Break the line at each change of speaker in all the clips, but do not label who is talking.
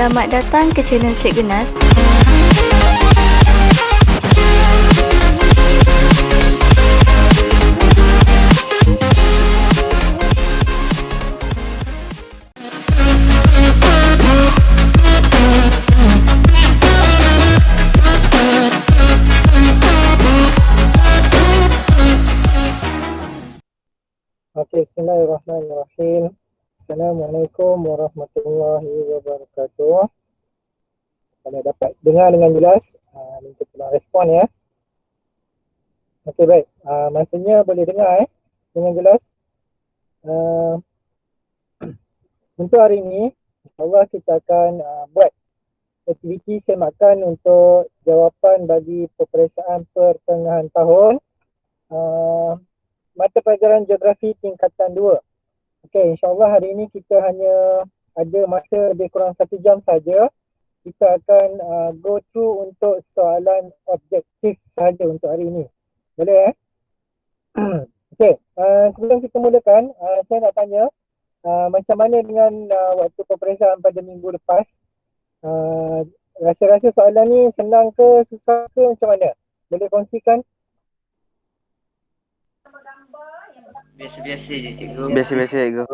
Selamat datang ke channel Cik Genas.
Okey, bismillahirrahmanirrahim. Assalamualaikum warahmatullahi wabarakatuh. Kalau dapat dengar dengan jelas, minta tolong respon ya. Okey, baik. Maksudnya boleh dengar dengan jelas. Untuk hari ini, insyaAllah kita akan buat aktiviti semakan untuk jawapan bagi peperiksaan pertengahan tahun mata pelajaran geografi tingkatan 2. Okey, insyaAllah hari ini kita hanya ada masa lebih kurang 1 jam saja. Kita akan go through untuk soalan objektif saja untuk hari ini. Boleh Okey, sebelum kita mulakan, saya nak tanya macam mana dengan waktu peperiksaan pada minggu lepas? Rasa-rasa soalan ni senang ke, susah ke, macam mana? Boleh kongsikan?
Biasa-biasa je cikgu.
Biasa-biasa cikgu.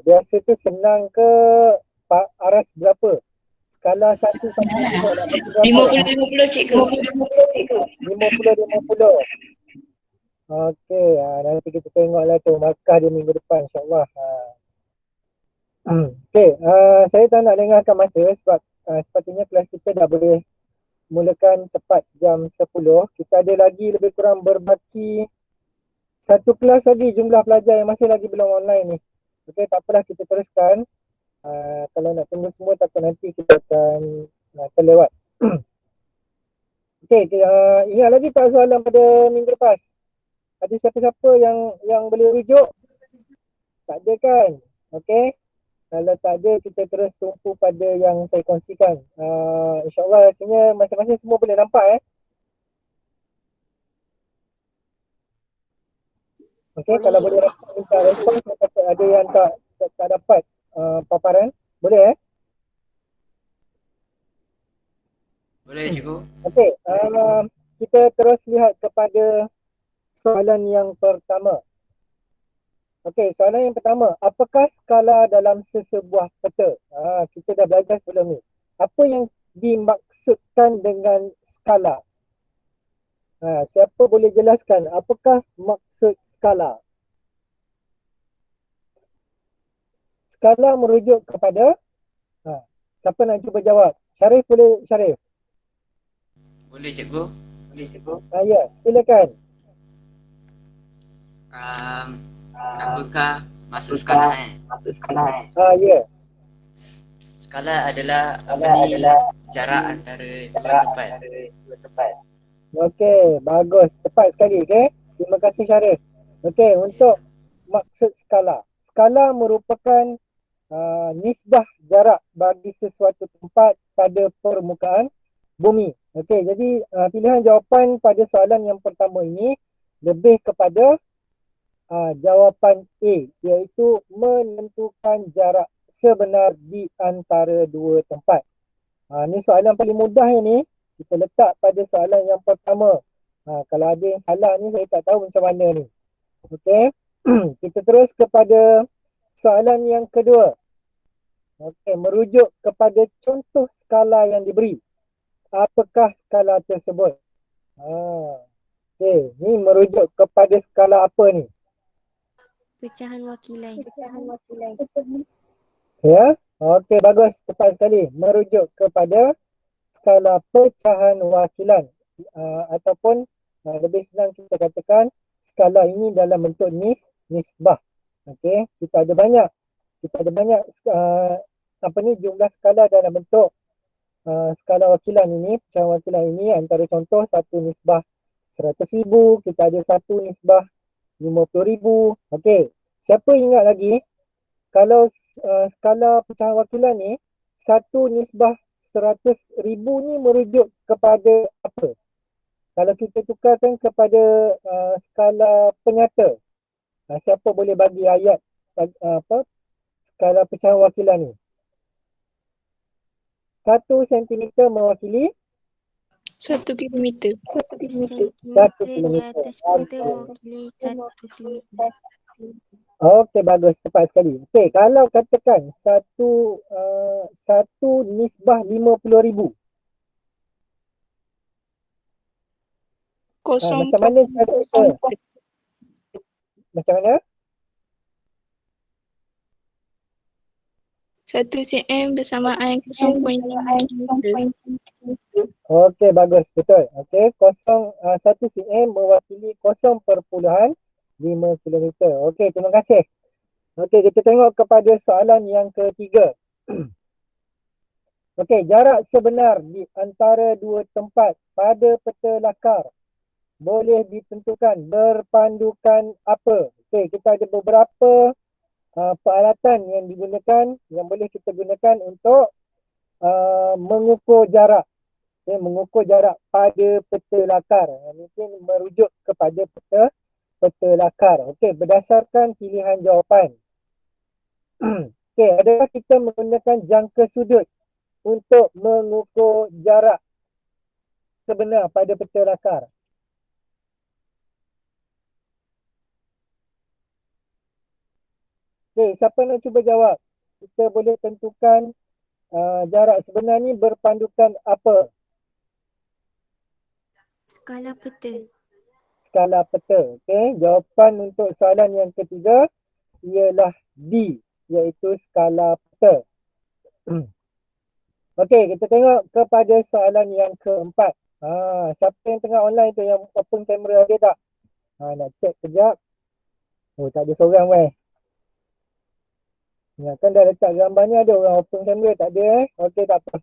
Biasa tu senang ke, aras berapa? Skala 1 sampai 5
50-50 cikgu.
50-50. Okey, nanti kita tengoklah tu markah dia minggu depan insyaAllah. Okey, saya tak nak lengahkan masa sebab sepatutnya kelas kita dah boleh mulakan tepat jam 10. Kita ada lagi lebih kurang berbaki satu kelas lagi jumlah pelajar yang masih lagi belum online ni. Okey, tak apalah, kita teruskan. Kalau nak tunggu semua takut nanti kita akan terlewat. Okey, ingat lagi tak soalan pada minggu lepas? Ada siapa-siapa yang boleh rujuk? Tak ada kan? Okey. Kalau tak ada, kita terus tumpu pada yang saya kongsikan. InsyaAllah rasanya masing-masing semua boleh nampak Okey, kalau boleh minta respon, saya kata ada yang tak dapat paparan. Boleh
Boleh cikgu.
Okey, kita terus lihat kepada soalan yang pertama. Okey, soalan yang pertama, apakah skala dalam sesebuah peta? Kita dah belajar sebelum ni. Apa yang dimaksudkan dengan skala? Siapa boleh jelaskan apakah maksud skala? Skala merujuk kepada, siapa nak cuba jawab? Syarif boleh, Syarif?
Boleh cikgu.
Ya, silakan.
Apakah maksud skala
Ya.
Skala adalah jarak antara dua tempat.
Okey, bagus. Tepat sekali, okey. Terima kasih Syarif. Okey, untuk maksud skala. Skala merupakan nisbah jarak bagi sesuatu tempat pada permukaan bumi. Okey, jadi pilihan jawapan pada soalan yang pertama ini lebih kepada jawapan A, iaitu menentukan jarak sebenar di antara dua tempat. Ni soalan paling mudah ini. Kita letak pada soalan yang pertama. Kalau ada yang salah ni saya tak tahu macam mana ni. Okey. Kita terus kepada soalan yang kedua. Okey, merujuk kepada contoh skala yang diberi. Apakah skala tersebut? Okey, ni merujuk kepada skala apa ni?
Pecahan wakilan.
Ya. Okey, bagus. Tepat sekali. Merujuk kepada skala pecahan wakilan. Ataupun lebih senang kita katakan skala ini dalam bentuk nisbah. Okey, kita ada banyak jumlah skala dalam bentuk skala wakilan ini, pecahan wakilan ini. Antara contoh, satu nisbah 100,000, kita ada satu nisbah 50,000. Okey, siapa ingat lagi kalau skala pecahan wakilan ni satu nisbah 100,000 ni merujuk kepada apa? Kalau kita tukarkan kepada skala penyata, siapa boleh bagi ayat skala pecahan wakilan ni? 1 sentimeter mewakili
1 kilometer.
1
Sentimeter di
kilometer.
atas peta mewakili 1 kilometer.
Okey, bagus. Tepat sekali. Okey, kalau katakan satu nisbah 50,000. Macam mana cara kita? Macam mana?
1 cm bersamaan 0.5 meter.
Okey, bagus. Betul. Okey, 1 cm mewakili 0.5 kilometer. Okey, terima kasih. Okey, kita tengok kepada soalan yang ketiga. Okey, jarak sebenar di antara dua tempat pada peta lakar boleh ditentukan berpandukan apa? Okey, kita ada beberapa peralatan yang digunakan, yang boleh kita gunakan untuk mengukur jarak. Okay, mengukur jarak pada peta lakar. Mungkin merujuk kepada peta lakar. Okey, berdasarkan pilihan jawapan. Okey, adakah kita menggunakan jangka sudut untuk mengukur jarak sebenar pada peta lakar? Okey, siapa nak cuba jawab? Kita boleh tentukan jarak sebenar ni berpandukan apa?
Skala peta.
Skala peta. Okey, jawapan untuk soalan yang ketiga ialah D, iaitu skala peta. Okey, kita tengok kepada soalan yang keempat. Siapa yang tengah online tu, yang open kamera ada tak? Nak check kejap. Oh, tak ada seorang weh. Ya, kan dah letak gambar ni, ada orang open kamera, tak ada Okey, tak apa.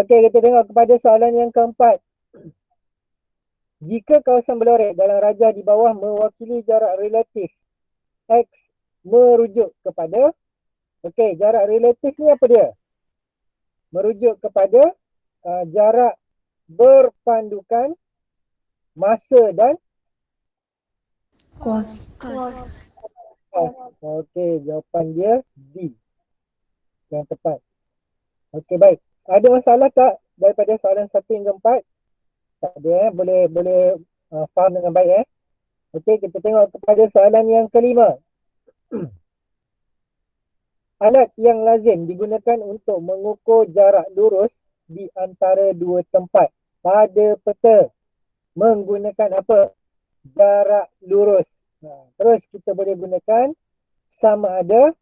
Okey, kita tengok kepada soalan yang keempat. Jika kawasan berlorek dalam rajah di bawah mewakili jarak relatif X merujuk kepada, okey, jarak relatif ni apa dia? Merujuk kepada jarak berpandukan masa dan
Kos.
Kos.
kos. Okey, jawapan dia D. Yang tepat. Okey, baik. Ada masalah tak daripada soalan 1 hingga 4? Tak ada Boleh faham dengan baik Okey, kita tengok kepada soalan yang kelima. Alat yang lazim digunakan untuk mengukur jarak lurus di antara dua tempat pada peta menggunakan apa? Jarak lurus. Terus kita boleh gunakan sama ada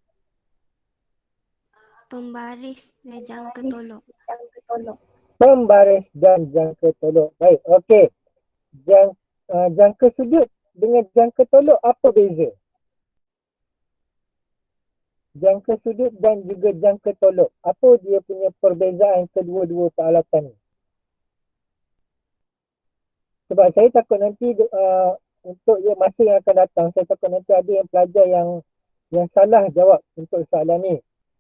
Pembaris dan jangka tolok.
pembaris dan jangka tolok. Baik, okey. Jangka sudut dengan jangka tolok apa beza? Jangka sudut dan juga jangka tolok, apa dia punya perbezaan kedua-dua peralatan ni? Sebab saya takut nanti untuk masa yang akan datang, saya takut nanti ada yang pelajar yang salah jawab untuk soalan ni.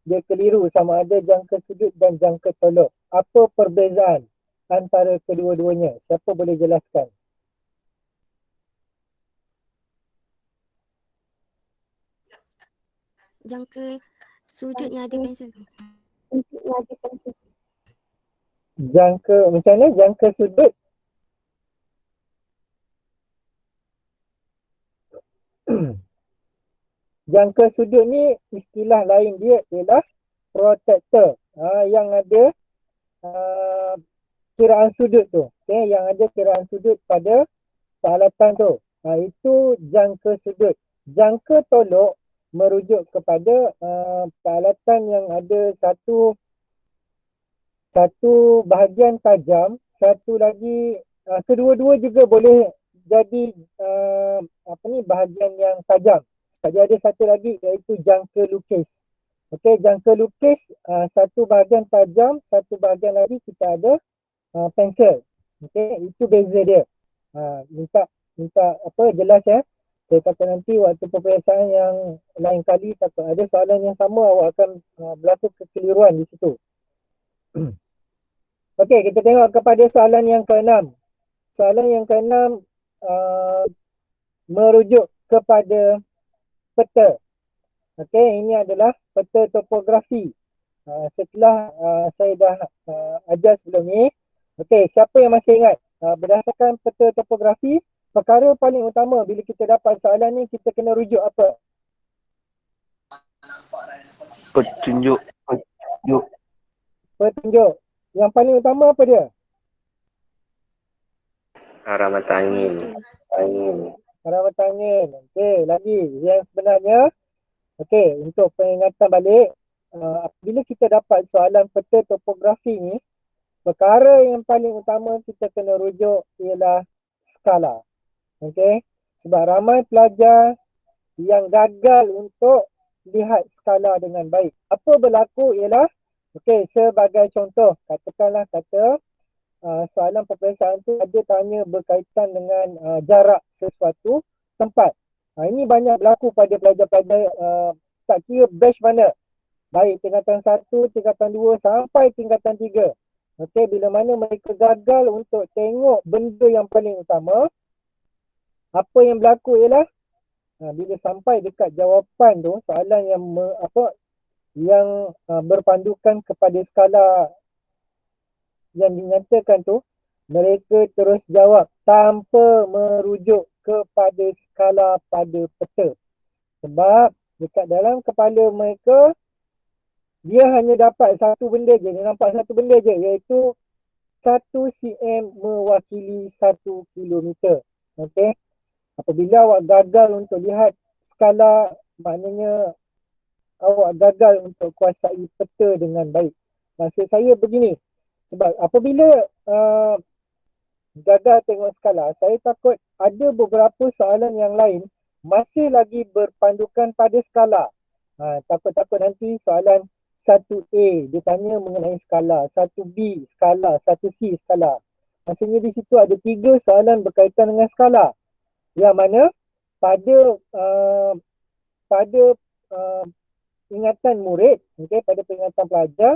Dia keliru sama ada jangka sudut dan jangka tolok. Apa perbezaan antara kedua-duanya? Siapa boleh jelaskan?
Jangka sudut yang ada pensel.
Jangka, macam mana? Jangka sudut jangka sudut ni istilah lain dia ialah protractor. Yang ada kiraan sudut tu. Okay, yang ada kiraan sudut pada peralatan tu. Itu jangka sudut. Jangka tolok merujuk kepada peralatan yang ada satu bahagian tajam, satu lagi kedua-dua juga boleh jadi bahagian yang tajam. Sebab dia ada satu lagi iaitu jangka lukis. Okey, jangka lukis satu bahagian tajam, satu bahagian lagi kita ada pensel. Okey, itu beza dia. Minta jelas ya. Saya takut nanti waktu peperiksaan yang lain kali takut ada soalan yang sama, awak akan berlaku kekeliruan di situ. Okey, kita tengok kepada soalan yang ke-6. Soalan yang ke-6 merujuk kepada peta. Okey, ini adalah peta topografi. setelah saya dah ajar sebelum ni. Okey, siapa yang masih ingat? Berdasarkan peta topografi, perkara paling utama bila kita dapat soalan ni, kita kena rujuk apa?
Petunjuk.
Petunjuk. Yang paling utama apa dia?
Arah mata angin.
Kontur.
Arah mata angin. Okey, lagi. Yang sebenarnya, okey, untuk pengingatan balik, bila kita dapat soalan peta topografi ni, perkara yang paling utama kita kena rujuk ialah skala. Okey, sebab ramai pelajar yang gagal untuk lihat skala dengan baik. Apa berlaku ialah, okey, sebagai contoh, katakanlah soalan peperiksaan tu ada tanya berkaitan dengan jarak sesuatu tempat. Ini banyak berlaku pada pelajar-pelajar tak kira batch mana. Baik tingkatan 1, tingkatan 2 sampai tingkatan 3. Okey, bila mana mereka gagal untuk tengok benda yang paling utama, apa yang berlaku ialah bila sampai dekat jawapan tu, soalan yang berpandukan kepada skala yang dinyatakan tu, mereka terus jawab tanpa merujuk kepada skala pada peta. Sebab dekat dalam kepala mereka, dia hanya dapat satu benda je, dia nampak satu benda je, iaitu 1 cm mewakili 1 kilometer. Okey. Apabila awak gagal untuk lihat skala, maknanya awak gagal untuk kuasai peta dengan baik. Maksud saya begini, sebab apabila gagal tengok skala, saya takut ada beberapa soalan yang lain masih lagi berpandukan pada skala. Takut-takut nanti soalan 1A dia tanya mengenai skala, 1B skala, 1C skala. Maksudnya di situ ada 3 soalan berkaitan dengan skala. Yang mana pada ingatan murid, okay, pada peringatan pelajar,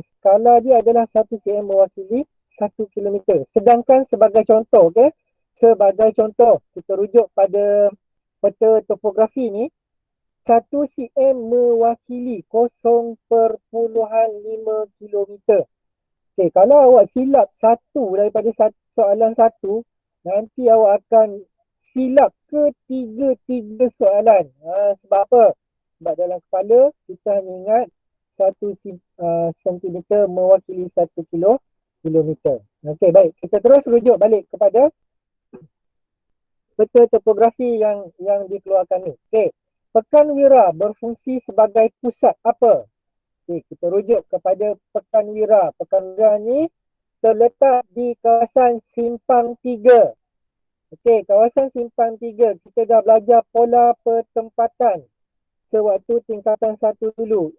skala dia adalah 1 cm mewakili 1 kilometer. Sedangkan sebagai contoh, okay, sebagai contoh, kita rujuk pada peta topografi ni, 1 cm mewakili 0.5 kilometer. Okay, kalau awak silap satu daripada soalan satu, nanti awak akan silap ketiga-tiga soalan. Sebab apa? Sebab dalam kepala kita hanya ingat 1 sentimeter mewakili 1 kilometer. Okey, baik. Kita terus rujuk balik kepada peta topografi yang dikeluarkan ni. Okey. Pekanwira berfungsi sebagai pusat apa? Okey, kita rujuk kepada Pekanwira. Pekanwira ni terletak di kawasan Simpang 3. Okey, kawasan Simpang 3. Kita dah belajar pola pertempatan sewaktu tingkatan 1 dulu.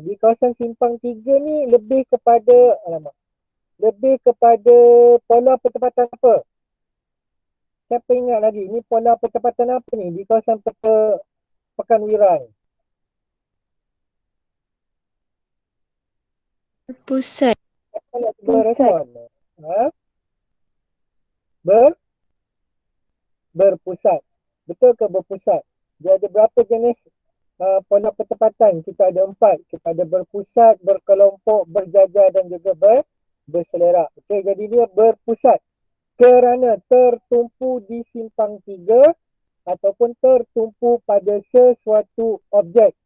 Di kawasan Simpang 3 ni lebih kepada pola pertempatan apa? Siapa ingat lagi? Ni pola pertempatan apa ni di kawasan Pekanwira ni?
Pusat.
Siapa nak cuba respon? Berpusat. Betul ke berpusat? Dia ada berapa jenis pola pertempatan? Kita ada 4. Kita ada berpusat, berkelompok, berjajar dan juga berselerak. Okey, jadi dia berpusat kerana tertumpu di simpang 3 ataupun tertumpu pada sesuatu objek.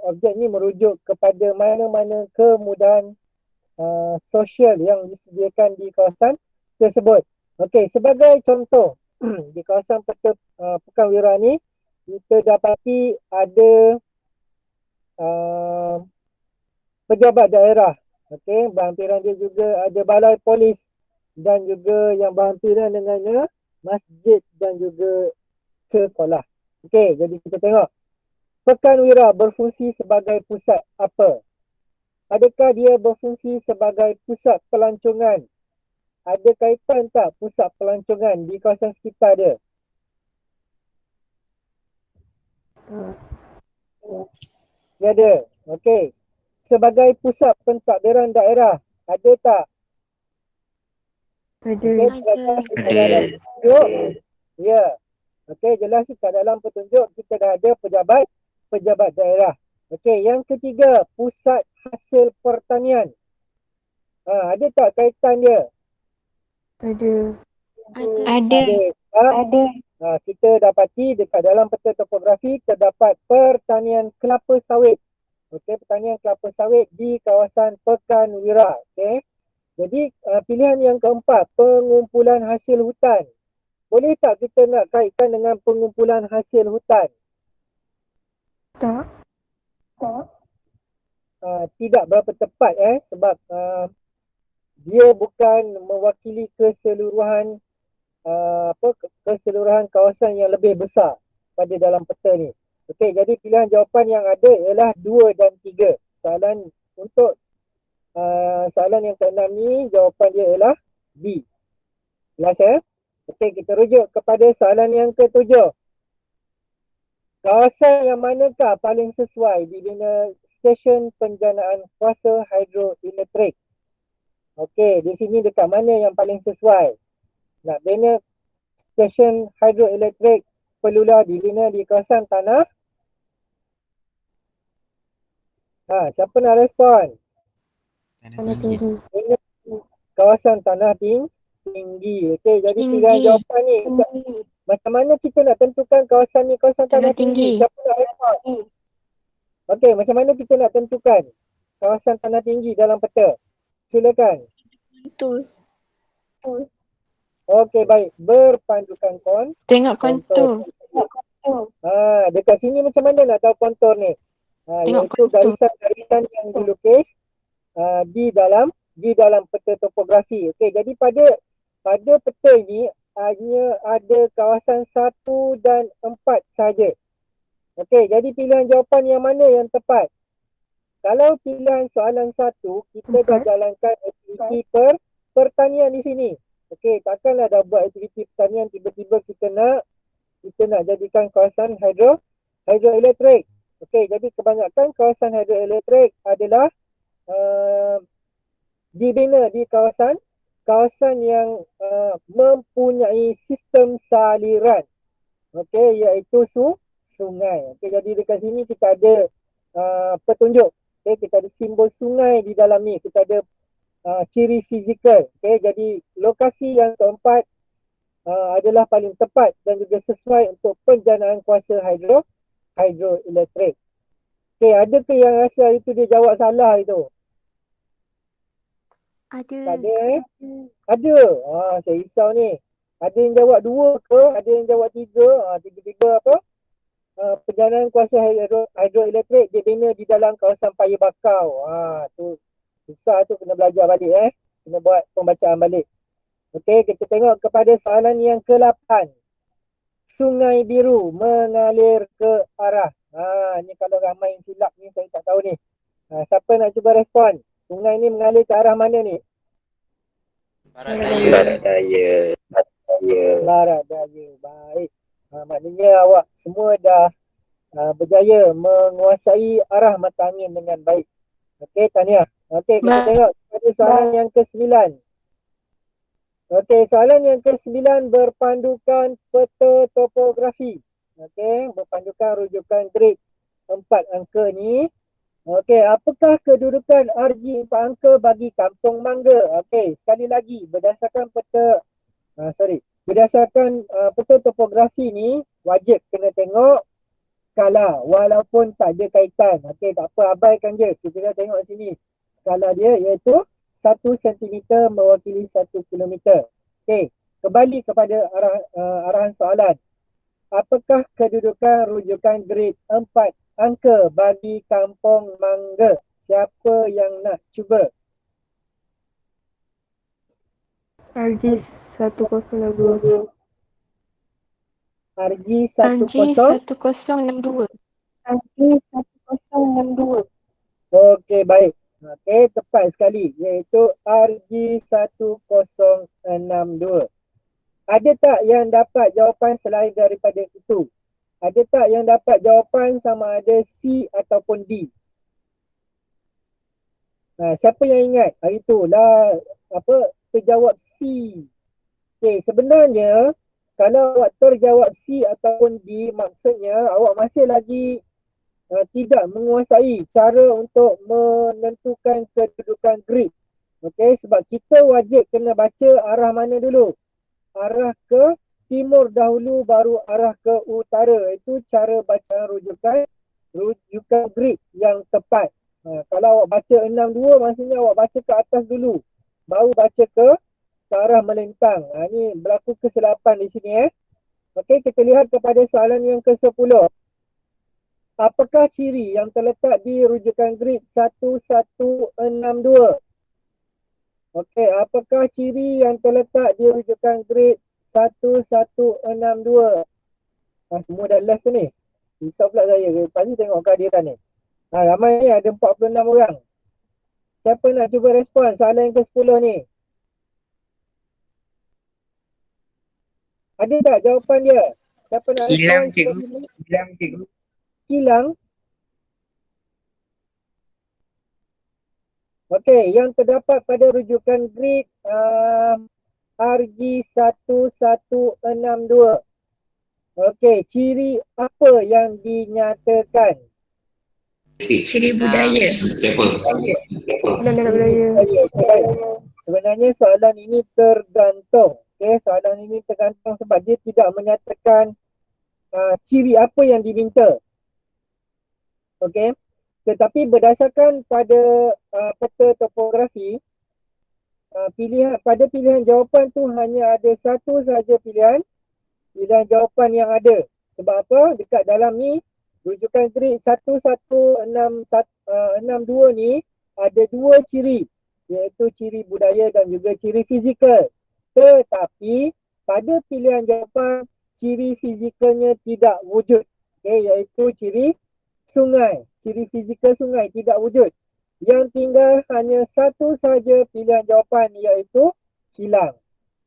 Objek ni merujuk kepada mana-mana kemudahan sosial yang disediakan di kawasan tersebut. Okey, sebagai contoh, di kawasan Pekanwira ni, kita dapati ada pejabat daerah. Okey, berhampiran dia juga ada balai polis dan juga yang berhampiran dengannya masjid dan juga sekolah. Okey, jadi kita tengok. Pekanwira berfungsi sebagai pusat apa? Adakah dia berfungsi sebagai pusat pelancongan? Ada kaitan tak pusat pelancongan di kawasan sekitar dia? Dia ada. Okey. Sebagai pusat pentadbiran daerah, ada tak?
Ada.
Ada. Ya. Okey, jelas kat dalam petunjuk kita dah ada pejabat daerah. Okey, yang ketiga, pusat hasil pertanian. Ada tak kaitan dia?
Ada.
Ada.
Sebab kita dapati dekat dalam peta topografi terdapat pertanian kelapa sawit. Okey, pertanian kelapa sawit di kawasan Pekan Wira. Okey. Jadi pilihan yang keempat, pengumpulan hasil hutan. Boleh tak kita nak kaitkan dengan pengumpulan hasil hutan?
Tak.
Tidak berapa tepat sebab dia bukan mewakili keseluruhan keseluruhan kawasan yang lebih besar pada dalam peta ni. Okey, jadi pilihan jawapan yang ada ialah 2 dan 3. Soalan untuk soalan yang ke-6 ni jawapan dia ialah B. Jelas Okey, kita rujuk kepada soalan yang ke-7. Kawasan yang manakah paling sesuai dibina stesen penjanaan kuasa hidroelektrik? Okey, di sini dekat mana yang paling sesuai? Nak bina stesen hidroelektrik perlulah dibina di kawasan tanah. Siapa nak respon?
Tanah tinggi.
Bina kawasan tanah tinggi. Okey, jadi pilihan jawapan ni. Macam mana kita nak tentukan kawasan ni kawasan tanah tinggi? Siapa nak respon? Okey, macam mana kita nak tentukan kawasan tanah tinggi dalam peta? Silakan.
Betul.
Okey, baik. Berpandukan
Tengok kontur.
Dekat sini macam mana nak tahu kontur ni?
Tengok
Iaitu
kontur.
garisan-garisan yang dilukis di dalam peta topografi. Okey, jadi pada peta ini hanya ada kawasan 1 dan 4 saja. Okey, jadi pilihan jawapan yang mana yang tepat? Kalau pilihan soalan 1, kita dah jalankan aktiviti pertanian di sini. Okey, takkanlah dah buat aktiviti pertanian tiba-tiba kita nak jadikan kawasan hidroelektrik. Okey, jadi kebanyakan kawasan hidroelektrik adalah dibina di kawasan yang mempunyai sistem saliran. Okey, iaitu sungai. Okey, jadi dekat sini kita ada petunjuk. Okey, kita ada simbol sungai di dalam ni. Kita ada ciri fizikal. Okey, jadi lokasi yang keempat adalah paling tepat dan juga sesuai untuk penjanaan kuasa hidroelektrik. Okey, ada ke yang rasa itu dia jawab salah itu? Tak
Ada.
ada Ada. Saya risau ni. Ada yang jawab 2 ke? Ada yang jawab 3? Tiga-tiga apa? Penjanaan kuasa hidroelektrik dibina di dalam kawasan paya bakau. Tu susah tu, kena belajar balik Kena buat pembacaan balik. Okey, kita tengok kepada soalan yang ke-8. Sungai Biru mengalir ke arah. Ni kalau ramai yang silap ni saya tak tahu ni. Siapa nak cuba respon? Sungai ni mengalir ke arah mana ni?
Barat daya.
Barat daya. Baik. Maknanya awak semua dah berjaya menguasai arah mata angin dengan baik. Okey, tahniah. Okey, kita tengok pada soalan yang ke-9. Okey, soalan yang ke-9 berpandukan peta topografi. Okey, berpandukan rujukan grid 4 angka ni. Okey, apakah kedudukan RG 4 angka bagi Kampung Mangga? Okey, sekali lagi berdasarkan peta topografi ni wajib kena tengok skala walaupun tak ada kaitan. Okey, tak apa, abaikan je. Kita dah tengok sini. Skala dia iaitu 1 cm mewakili 1 km. Okey, kembali kepada arahan soalan. Apakah kedudukan rujukan grid 4 angka bagi Kampung Mangga? Siapa yang nak cuba?
RG 1062.
RG
RG
10.
1062.
Okey, baik. Okey, tepat sekali. Iaitu RG 1062. Ada tak yang dapat jawapan selain daripada itu? Ada tak yang dapat jawapan sama ada C ataupun D? Siapa yang ingat hari tu lah terjawab C? Okey, sebenarnya kalau awak terjawab C ataupun D, maksudnya awak masih lagi tidak menguasai cara untuk menentukan kedudukan grid. Okey, sebab kita wajib kena baca arah mana dulu. Arah ke timur dahulu baru arah ke utara. Itu cara bacaan rujukan grid yang tepat. Kalau awak baca 62 maksudnya awak baca ke atas dulu. Baru baca ke arah melintang. Ini berlaku kesilapan di sini. Okey, kita lihat kepada soalan yang ke-10. Apakah ciri yang terletak di rujukan grid 1162? Okey, apakah ciri yang terletak di rujukan grid 1162? Semua dah left ke ni? Risau pula saya. Pasti tengok kehadiran ni. Ramai ni, ada 46 orang. Siapa nak cuba respon soalan yang ke-10 ni? Ada tak jawapan dia? Siapa nak respon? Kilang. Okey, yang terdapat pada rujukan grid RG1162. Okey, ciri apa yang dinyatakan?
Ciri budaya.
Benda budaya.
Sebenarnya soalan ini tergantung. Okey, soalan ini tergantung sebab dia tidak menyatakan ciri apa yang diminta. Okey. Tetapi berdasarkan pada peta topografi, pilihan jawapan tu hanya ada satu sahaja pilihan jawapan yang ada. Sebab apa? Dekat dalam ni, rujukan grid 1162 ni ada dua ciri, iaitu ciri budaya dan juga ciri fizikal. Tetapi pada pilihan jawapan, ciri fizikalnya tidak wujud. Okay, iaitu ciri sungai. Ciri fizikal sungai tidak wujud. Yang tinggal hanya satu sahaja pilihan jawapan, iaitu kilang.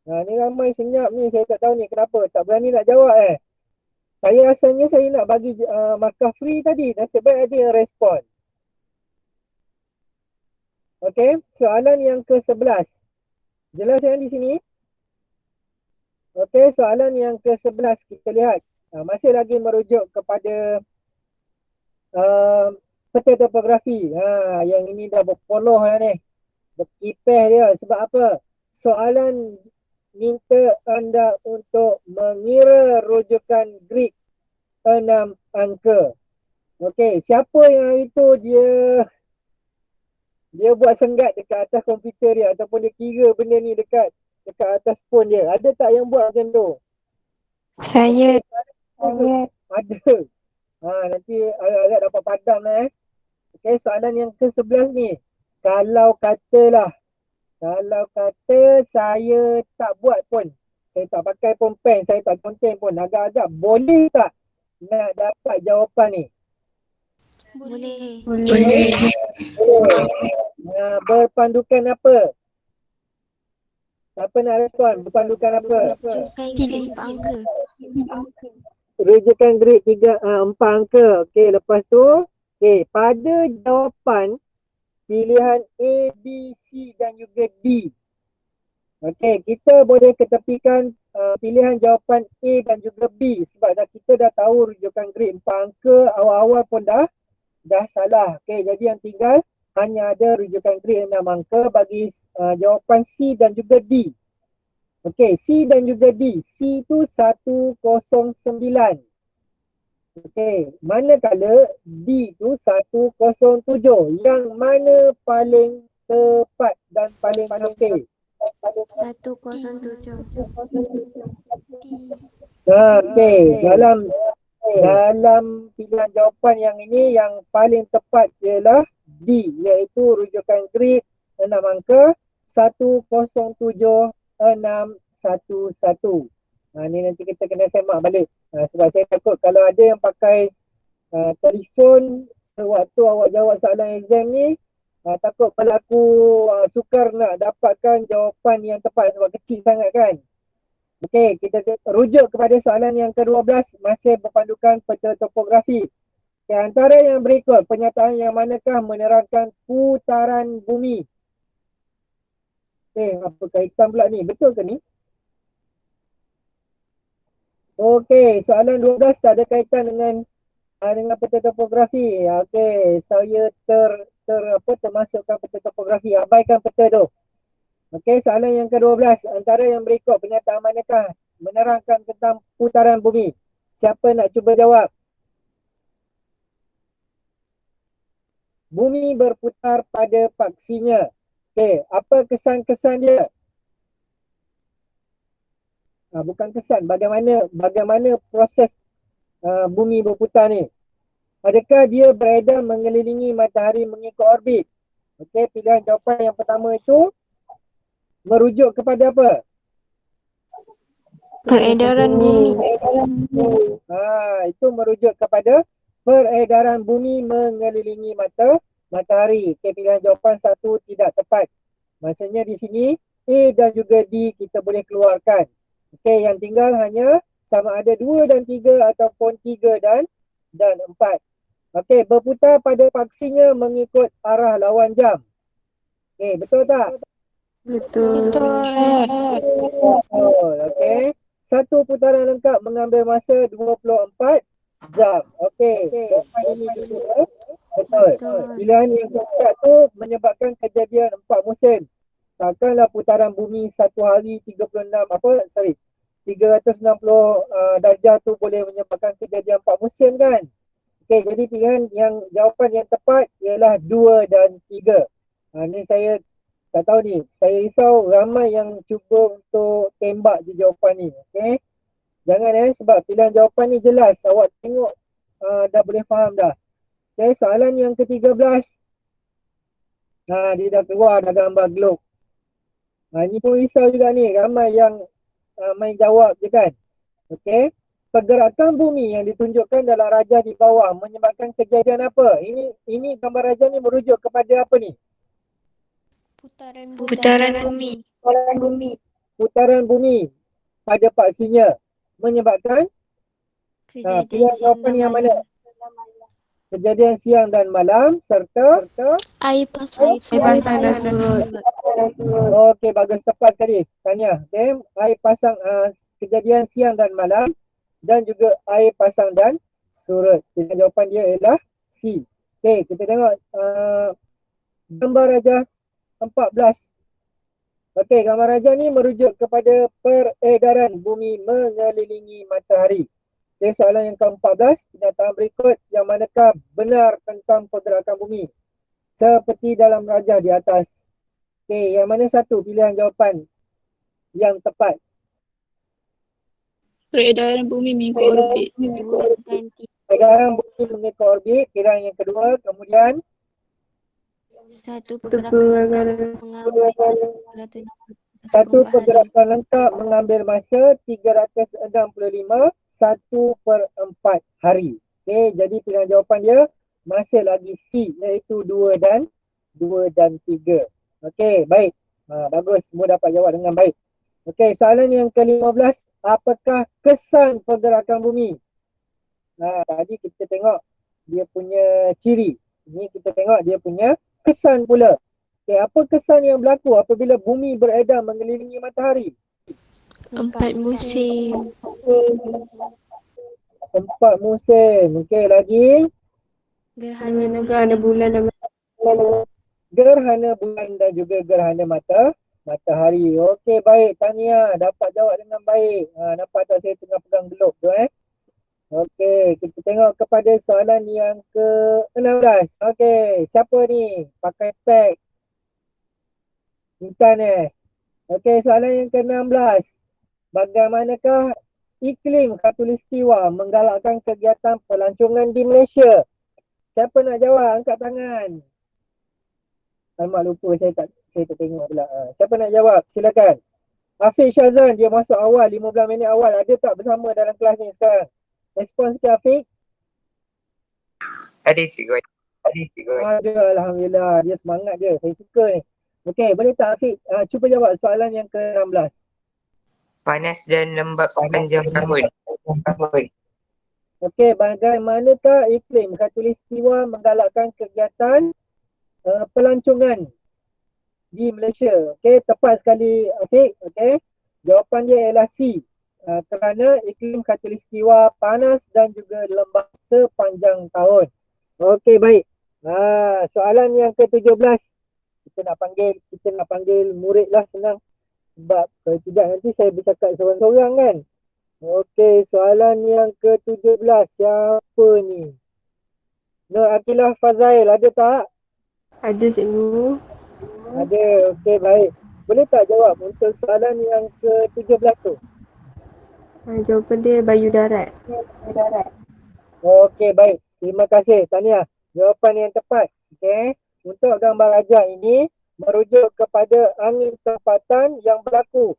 Ni ramai senyap ni, saya tak tahu ni kenapa. Tak berani nak jawab Saya asalnya saya nak bagi markah free tadi. Nasib baik ada yang respon. Okey, soalan yang ke-11. Jelas di sini? Okey, soalan yang ke-11 kita lihat. Masih lagi merujuk kepada peta topografi. Yang ini dah berpoloh dah ni. Berkipeh dia. Sebab apa? Soalan minta anda untuk mengira rujukan grid 6 angka. Okey, siapa yang itu dia buat senggat dekat atas komputer dia ataupun dia kira benda ni dekat atas phone dia. Ada tak yang buat macam tu?
Saya.
Ada. Nanti agak dapat padam lah Okey, soalan yang ke-11 ni. Kalau kata saya tak buat pun, saya tak pakai pun pen, saya tak conteng pun, agak-agak boleh tak nak dapat jawapan ni?
Boleh.
Berpandukan apa? Siapa nak respon? Berpandukan apa?
Rujukan grid 4 angka.
Rujukan grid 4 angka. Okey, lepas tu, pada jawapan pilihan A, B, C dan juga D. Okey, kita boleh ketepikan pilihan jawapan A dan juga B sebab kita dah tahu rujukan grid 4 angka awal-awal pun dah salah. Okey, jadi yang tinggal hanya ada rujukan grid 6 angka bagi jawapan C dan juga D. Okey, C dan juga D. C tu 109. Okey, manakala D tu 107. Yang mana paling tepat dan paling tepat?
107.
Okey, dalam pilihan jawapan yang ini yang paling tepat ialah D, iaitu rujukan grid 6 angka 107,611. Ni nanti kita kena semak balik. Sebab saya takut kalau ada yang pakai telefon sewaktu awak jawab soalan exam ni, takut berlaku sukar nak dapatkan jawapan yang tepat sebab kecil sangat kan. Okey, kita rujuk kepada soalan yang ke-12, masih berpandukan peta topografi. Okay, antara yang berikut, pernyataan yang manakah menerangkan putaran bumi? Apa kaitan pula ni? Betul ke ni? Okey, soalan 12 tak ada kaitan dengan Dengan peta topografi. Okey, saya termasukkan peta topografi. Abaikan peta tu. Okey, soalan yang ke-12. Antara yang berikut pernyataan manakah menerangkan tentang putaran bumi? Siapa nak cuba jawab? Bumi berputar pada paksinya. Okey, apa kesan-kesan dia? Bukan kesan, bagaimana proses bumi berputar ni? Adakah dia beredar mengelilingi matahari mengikut orbit? Okey, pilihan jawapan yang pertama itu merujuk kepada apa?
Peredaran bumi.
Itu merujuk kepada peredaran bumi mengelilingi matahari. Okey, pilihan jawapan 1 tidak tepat. Maksudnya di sini A dan juga D kita boleh keluarkan. Okey, yang tinggal hanya sama ada 2 dan 3 ataupun 3 dan 4. Okey, berputar pada paksinya mengikut arah lawan jam. Okey, betul tak?
Betul.
Okey. Satu putaran lengkap mengambil masa 24 jam. Okey. Jawapan ini juga betul. Pilihan yang keempat tu menyebabkan kejadian 4 musim. Takkanlah putaran bumi satu hari 360 darjah tu boleh menyebabkan kejadian 4 musim kan? Okey, jadi pilihan yang jawapan yang tepat ialah 2 dan 3. Ni saya tak tahu ni. Saya risau ramai yang cuba untuk tembak je jawapan ni. Okey. Jangan sebab pilihan jawapan ni jelas. Awak tengok dah boleh faham dah. Okey, soalan yang ke-13. Dia dah keluar dah gambar globe. Ni pun risau juga ni. Ramai yang main jawab je kan. Okey. Pergerakan bumi yang ditunjukkan dalam rajah di bawah menyebabkan kejadian apa? Ini gambar rajah ni merujuk kepada apa ni?
Putaran bumi.
Putaran bumi pada paksinya menyebabkan pilihan jawapan yang mana? Kejadian siang dan malam serta
Air pasang surut.
dan surut.
Okey, bagus, tepat sekali. Tahniah. Okey, air pasang kejadian siang dan malam dan juga air pasang dan surut. Pilihan jawapan dia ialah C. Okey, kita tengok gambar rajah 14. Okey, gambar rajah ni merujuk kepada peredaran bumi mengelilingi matahari. Okey, soalan yang ke-14, kenyataan berikut yang manakah benar tentang pergerakan bumi? Seperti dalam rajah di atas. Okey, yang mana satu pilihan jawapan yang tepat?
Peredaran bumi mengikut orbit.
Peredaran bumi mengikut orbit, pilihan yang kedua. Kemudian
Satu
pergerakan
satu pergerakan lengkap mengambil masa 365 1/4 hari. Okey, jadi pilihan jawapan dia masih lagi C, iaitu 2 dan 3. Okey, baik. Bagus, semua dapat jawab dengan baik. Okey, soalan yang ke-15, apakah kesan pergerakan bumi? Tadi kita tengok dia punya ciri. Ini kita tengok dia punya kesan pula. Okey, apa kesan yang berlaku apabila bumi beredar mengelilingi matahari?
4 musim.
4 musim. Okey, lagi
Gerhana bulan dan
gerhana bulan dan juga gerhana matahari. Okey, baik. Tahniah, dapat jawab dengan baik. Nampak tak saya tengah pegang globe tu Okey, kita tengok kepada soalan yang ke-16. Okey, siapa ni pakai spek? Intan Okey, soalan yang ke-16. Bagaimanakah iklim khatulistiwa menggalakkan kegiatan pelancongan di Malaysia? Siapa nak jawab? Angkat tangan. Alamak, lupa saya tak tengok pula. Siapa nak jawab? Silakan. Afiq Syazan, dia masuk awal, 15 minit awal. Ada tak bersama dalam kelas ni sekarang? Respon sikit Afiq.
Ada cikgu.
Ada, Alhamdulillah. Dia semangat je. Saya suka ni. Okey, boleh tak Afiq cuba jawab soalan yang ke-16.
Panas dan lembap sepanjang tahun.
Okey, bagaimanakah iklim khatulistiwa menggalakkan kegiatan pelancongan di Malaysia? Okey, tepat sekali Afiq. Okey, jawapan dia ialah C. kerana iklim khatulistiwa panas dan juga lembap sepanjang tahun. Okey, baik. Soalan yang ke-17. Kita nak panggil murid lah, senang. Sebab kalau tidak nanti saya bercakap seorang-seorang kan. Okey, soalan yang ke-17. Siapa ni? Nur Akilah Fazail, ada tak?
Ada cikgu.
Ada. Okey, baik. Boleh tak jawab untuk soalan yang ke-17 tu?
Jawapan dia Bayu Darat.
Okey, baik. Terima kasih. Tahniah. Jawapan yang tepat. Okey. Untuk gambar rajah ini merujuk kepada angin tempatan yang berlaku.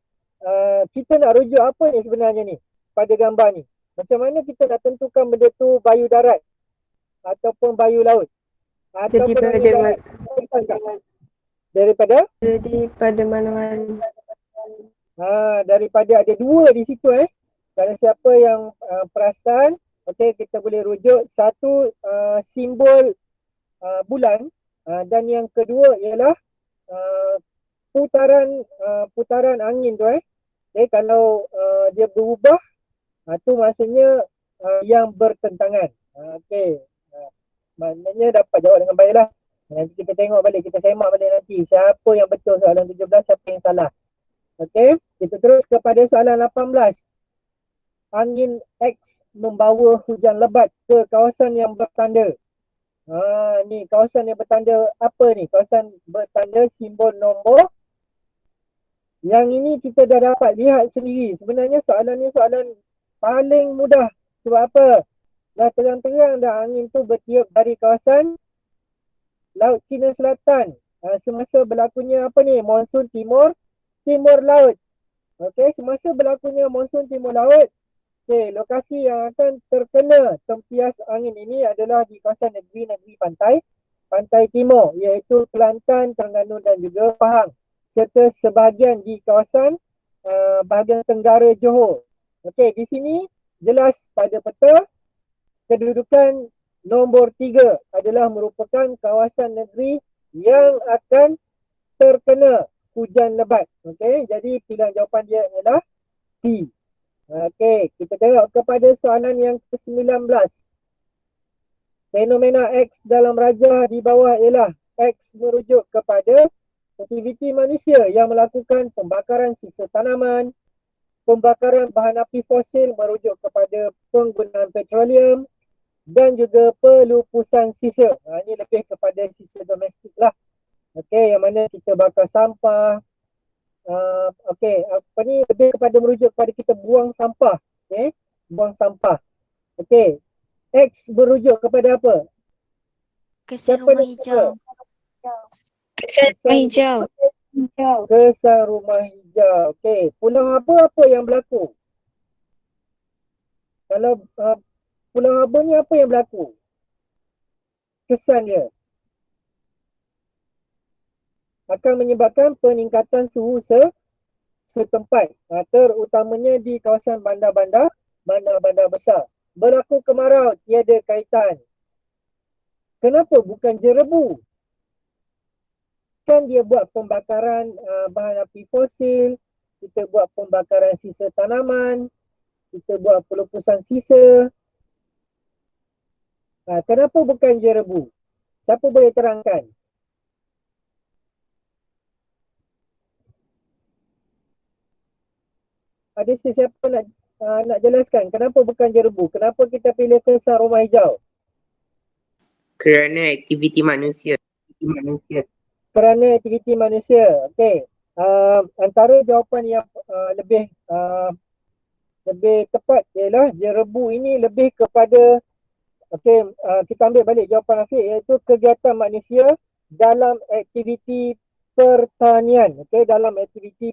Kita nak rujuk apa ni sebenarnya ni pada gambar ni? Macam mana kita nak tentukan benda tu bayu darat ataupun bayu laut?
Jadi
Ataupun angin darat? Daripada?
Jadi pada mana-mana.
Daripada ada dua di situ Kalau siapa yang perasan, okey, kita boleh rujuk satu simbol bulan dan yang kedua ialah putaran angin tu Okay, kalau dia berubah tu maksudnya yang bertentangan. Okey. Maknanya dapat jawab dengan baiklah. Nanti kita tengok balik, kita semak balik nanti siapa yang betul soalan 17, siapa yang salah. Okey, kita terus kepada soalan 18. Angin X membawa hujan lebat ke kawasan yang bertanda. Ni kawasan yang bertanda apa ni? Kawasan bertanda simbol nombor. Yang ini kita dah dapat lihat sendiri. Sebenarnya soalan ni soalan paling mudah. Sebab apa? Dah terang-terang dah angin tu bertiup dari kawasan Laut Cina Selatan. Semasa berlakunya apa ni? Monsun timur laut. Okey, semasa berlakunya monsun timur laut, okey, lokasi yang akan terkena tempias angin ini adalah di kawasan negeri-negeri pantai timur, iaitu Kelantan, Terengganu dan juga Pahang, serta sebahagian di kawasan bahagian tenggara Johor. Okey, di sini jelas pada peta kedudukan nombor 3 adalah merupakan kawasan negeri yang akan terkena hujan lebat. Okey, jadi pilihan jawapan dia adalah C. Okey, kita tengok kepada soalan yang ke-19. Fenomena X dalam rajah di bawah ialah X merujuk kepada aktiviti manusia yang melakukan pembakaran sisa tanaman, pembakaran bahan api fosil merujuk kepada penggunaan petroleum dan juga pelupusan sisa. Ini lebih kepada sisa domestik lah. Okey, yang mana kita bakar sampah. Apa ni lebih kepada merujuk kepada kita buang sampah. Okey, buang sampah. Okey, X merujuk kepada apa?
Kesan
Siapa
rumah
nak
hijau.
Kesan rumah hijau.
Kesan rumah hijau. Okey, Pulau apa yang berlaku? Kalau Pulau Habor ni apa yang berlaku? Kesan dia akan menyebabkan peningkatan suhu setempat, terutamanya di kawasan bandar-bandar besar. Berlaku kemarau tiada kaitan. Kenapa bukan jerebu? Kan dia buat pembakaran bahan api fosil, kita buat pembakaran sisa tanaman, kita buat pelupusan sisa. Kenapa bukan jerebu? Siapa boleh terangkan? Ada sesiapa nak jelaskan kenapa bukan jerebu? Kenapa kita pilih kesan rumah hijau?
Kerana aktiviti manusia.
Kerana aktiviti manusia. Okey. Antara jawapan yang lebih tepat ialah jerebu ini lebih kepada kita ambil balik jawapan Afiq, iaitu kegiatan manusia dalam aktiviti pertanian. Okey, dalam aktiviti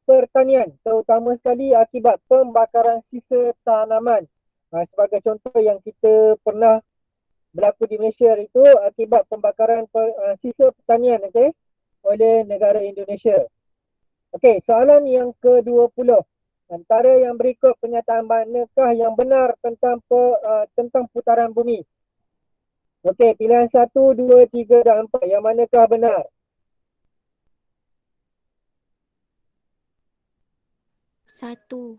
pertanian, terutama sekali akibat pembakaran sisa tanaman. Sebagai contoh yang kita pernah berlaku di Malaysia itu akibat pembakaran sisa pertanian oleh negara Indonesia. Okey, soalan yang ke-20. Antara yang berikut pernyataan manakah yang benar tentang putaran bumi? Okey, pilihan 1, 2, 3 dan 4. Yang manakah benar?
1.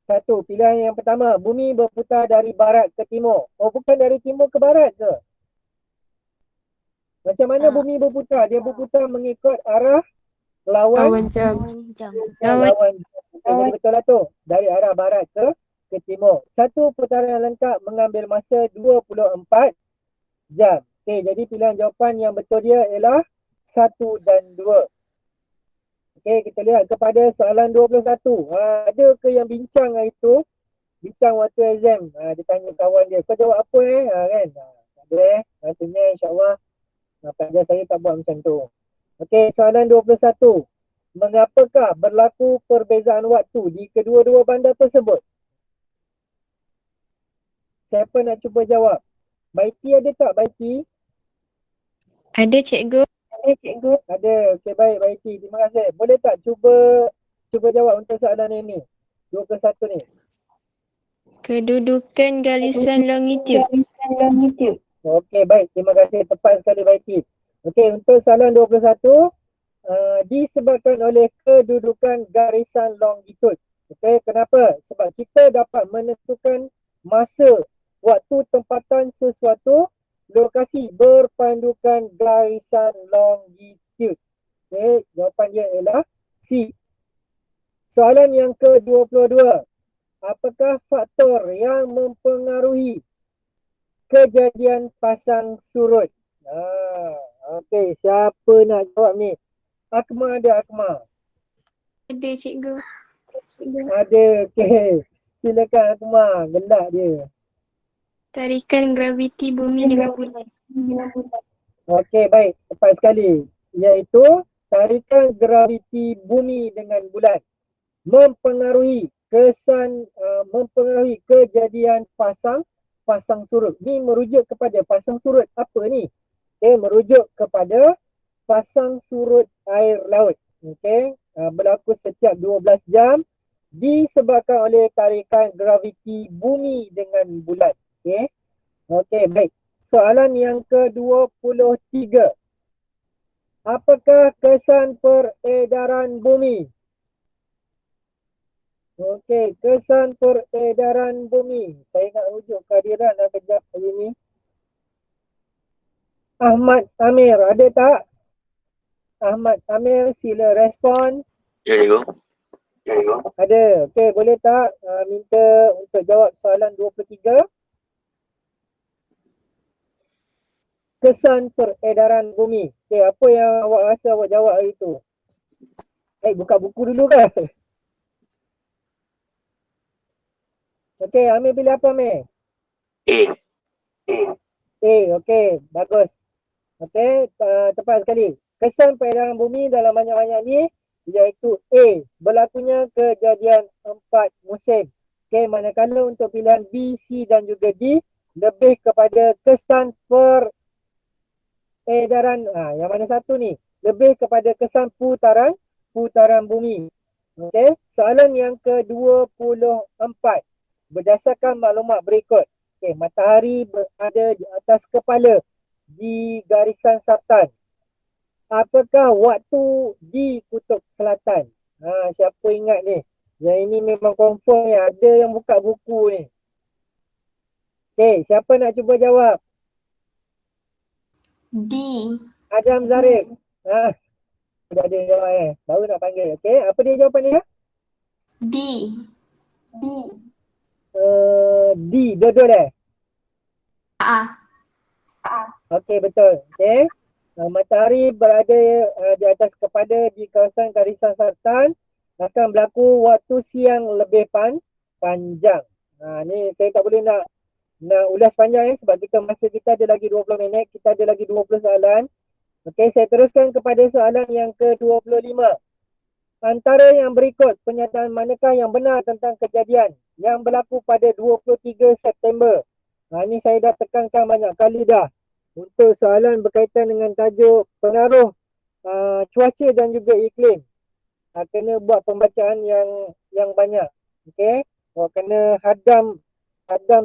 Satu, pilihan yang pertama, bumi berputar dari barat ke timur. Oh, bukan dari timur ke barat ke? Macam mana
Tak.
bumi berputar? Dia berputar mengikut arah lawan
Lawan jam.
Lawan jam.
lawan. Jadi betul lah tu. Dari arah barat ke timur. Satu putaran lengkap mengambil masa 24 jam. Okey, jadi pilihan jawapan yang betul dia ialah 1 dan 2. Okey, kita lihat kepada soalan 21. Ada ke yang bincang hari tu? Bincang waktu exam. Dia tanya kawan dia, kau jawab apa kan? Tak ada Rasanya insyaAllah pelajar saya tak buat macam tu. Okey, soalan 21. Mengapakah berlaku perbezaan waktu di kedua-dua bandar tersebut? Siapa nak cuba jawab? Baiti ada tak, Baiti?
Ada cikgu.
Ada. Okey, baik Baiti. Terima kasih. Boleh tak cuba jawab untuk soalan ini? 21 ni.
Kedudukan garisan longitude.
Okey, baik. Terima kasih. Tepat sekali Baiti. Okey, untuk soalan 21, disebabkan oleh kedudukan garisan longitude. Okey, kenapa? Sebab kita dapat menentukan masa, waktu, tempatan sesuatu lokasi berpandukan garisan longitude. Okey, jawapan dia ialah C. Soalan yang ke-22. Apakah faktor yang mempengaruhi kejadian pasang surut? Okey, siapa nak jawab ni? Akmal ada, Akmal?
Ada cikgu.
Ada, okey. Silakan Akmal, gelak dia.
Tarikan graviti bumi dengan bulan.
Okey, baik. Tepat sekali. Iaitu tarikan graviti bumi dengan bulan mempengaruhi mempengaruhi kejadian pasang surut. Ni merujuk kepada pasang surut apa ni? Okey, merujuk kepada pasang surut air laut. Okey, berlaku setiap 12 jam disebabkan oleh tarikan graviti bumi dengan bulan. Okey. Okey, baik. Soalan yang ke-23. Apakah kesan peredaran bumi? Okey, kesan peredaran bumi. Saya nak rujuk kehadiran kejap hari ni. Ahmad Amir, ada tak? Ahmad Amir, sila respon.
Ya, cikgu.
Ada. Okey, boleh tak minta untuk jawab soalan 23? Kesan peredaran bumi. Okey, apa yang awak rasa awak jawab hari tu? Buka buku dulu kan? Okey, Amir pilih apa, Amir? A, okey, bagus. Okey, tepat sekali. Kesan peredaran bumi dalam banyak-banyak ni iaitu A, berlakunya kejadian 4 musim. Okey, manakala untuk pilihan B, C dan juga D lebih kepada kesan peredaran, yang mana satu ni? Lebih kepada kesan putaran bumi. Okey, soalan yang ke-24. Berdasarkan maklumat berikut, okey, matahari berada di atas kepala di garisan selatan. Apakah waktu di kutub selatan? Siapa ingat ni? Yang ini memang confirm ni, ada yang buka buku ni. Okey, siapa nak cuba jawab?
D.
Adam Zarif. Dah ada jawab baru nak panggil. Okey, apa dia jawapan dia?
D.
D, dua-dua Okey, betul. Okey. Matahari berada di atas kepala di kawasan garisan selatan akan berlaku waktu siang lebih panjang. Ni saya tak boleh nak ulas panjang sebab masa kita ada lagi 20 minit, kita ada lagi 20 soalan. Okey, saya teruskan kepada soalan yang ke-25. Antara yang berikut, pernyataan manakah yang benar tentang kejadian yang berlaku pada 23 September? Ini saya dah tekankan banyak kali dah. Untuk soalan berkaitan dengan tajuk pengaruh cuaca dan juga iklim. Kena buat pembacaan yang banyak. Okey, kena hadam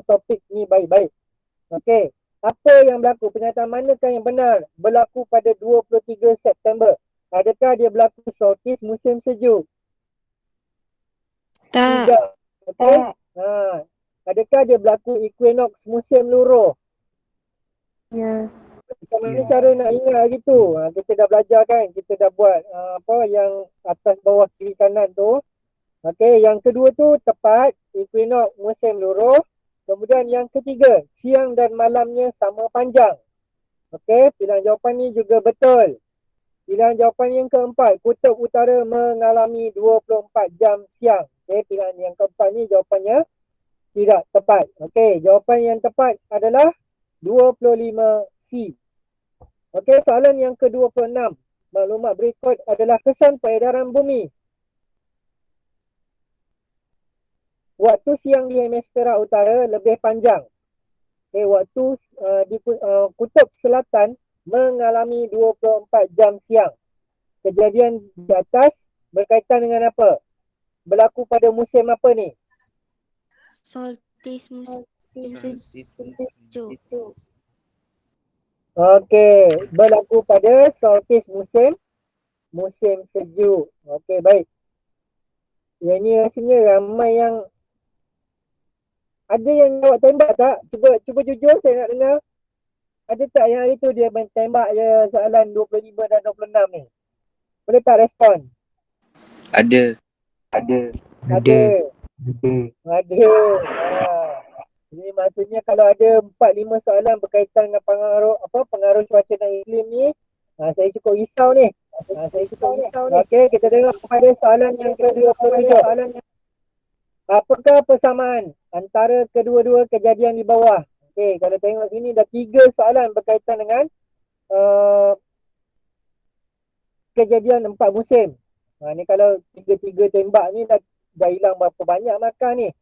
topik ni baik-baik. Okey, apa yang berlaku? Pernyataan manakah yang benar berlaku pada 23 September? Adakah dia berlaku solstice musim sejuk?
Tak.
Tidak. Okey. Adakah dia berlaku equinox musim luruh?
Ya.
Macam mana cara nak ingat gitu? Kita dah belajar kan? Kita dah buat yang atas bawah kiri kanan tu. Okey, yang kedua tu tepat equinox musim luruh. Kemudian yang ketiga, siang dan malamnya sama panjang. Okey, pilihan jawapan ni juga betul. Pilihan jawapan yang keempat, kutub utara mengalami 24 jam siang. Okey, pilihan yang keempat ni jawapannya tidak tepat. Okey, jawapan yang tepat adalah 25C. Okey, soalan yang ke-26. Maklumat berikut adalah kesan peredaran bumi. Waktu siang di hemisfera utara lebih panjang. Okey, waktu di kutub selatan mengalami 24 jam siang. Kejadian di atas berkaitan dengan apa? Berlaku pada musim apa ni?
Solstice musim sejuk.
Okey, berlaku pada solstice musim sejuk. Okey, baik. Yang ni rasanya ramai yang ada yang jawab tembak tak? Cuba jujur, saya nak dengar. Ada tak yang hari tu dia main tembak je soalan 25 dan 26 ni? Boleh tak respon?
Ada.
Ada. Ini maksudnya kalau ada 4-5 soalan berkaitan dengan pengaruh cuaca dan iklim ni, saya cukup risau ni. Okey, kita tengok pada soalan yang ke-27. Apakah persamaan antara kedua-dua kejadian di bawah? Okey, kalau tengok sini dah 3 soalan berkaitan dengan kejadian 4 musim. Ni kalau 3 tembak ni dah hilang berapa banyak markah ni.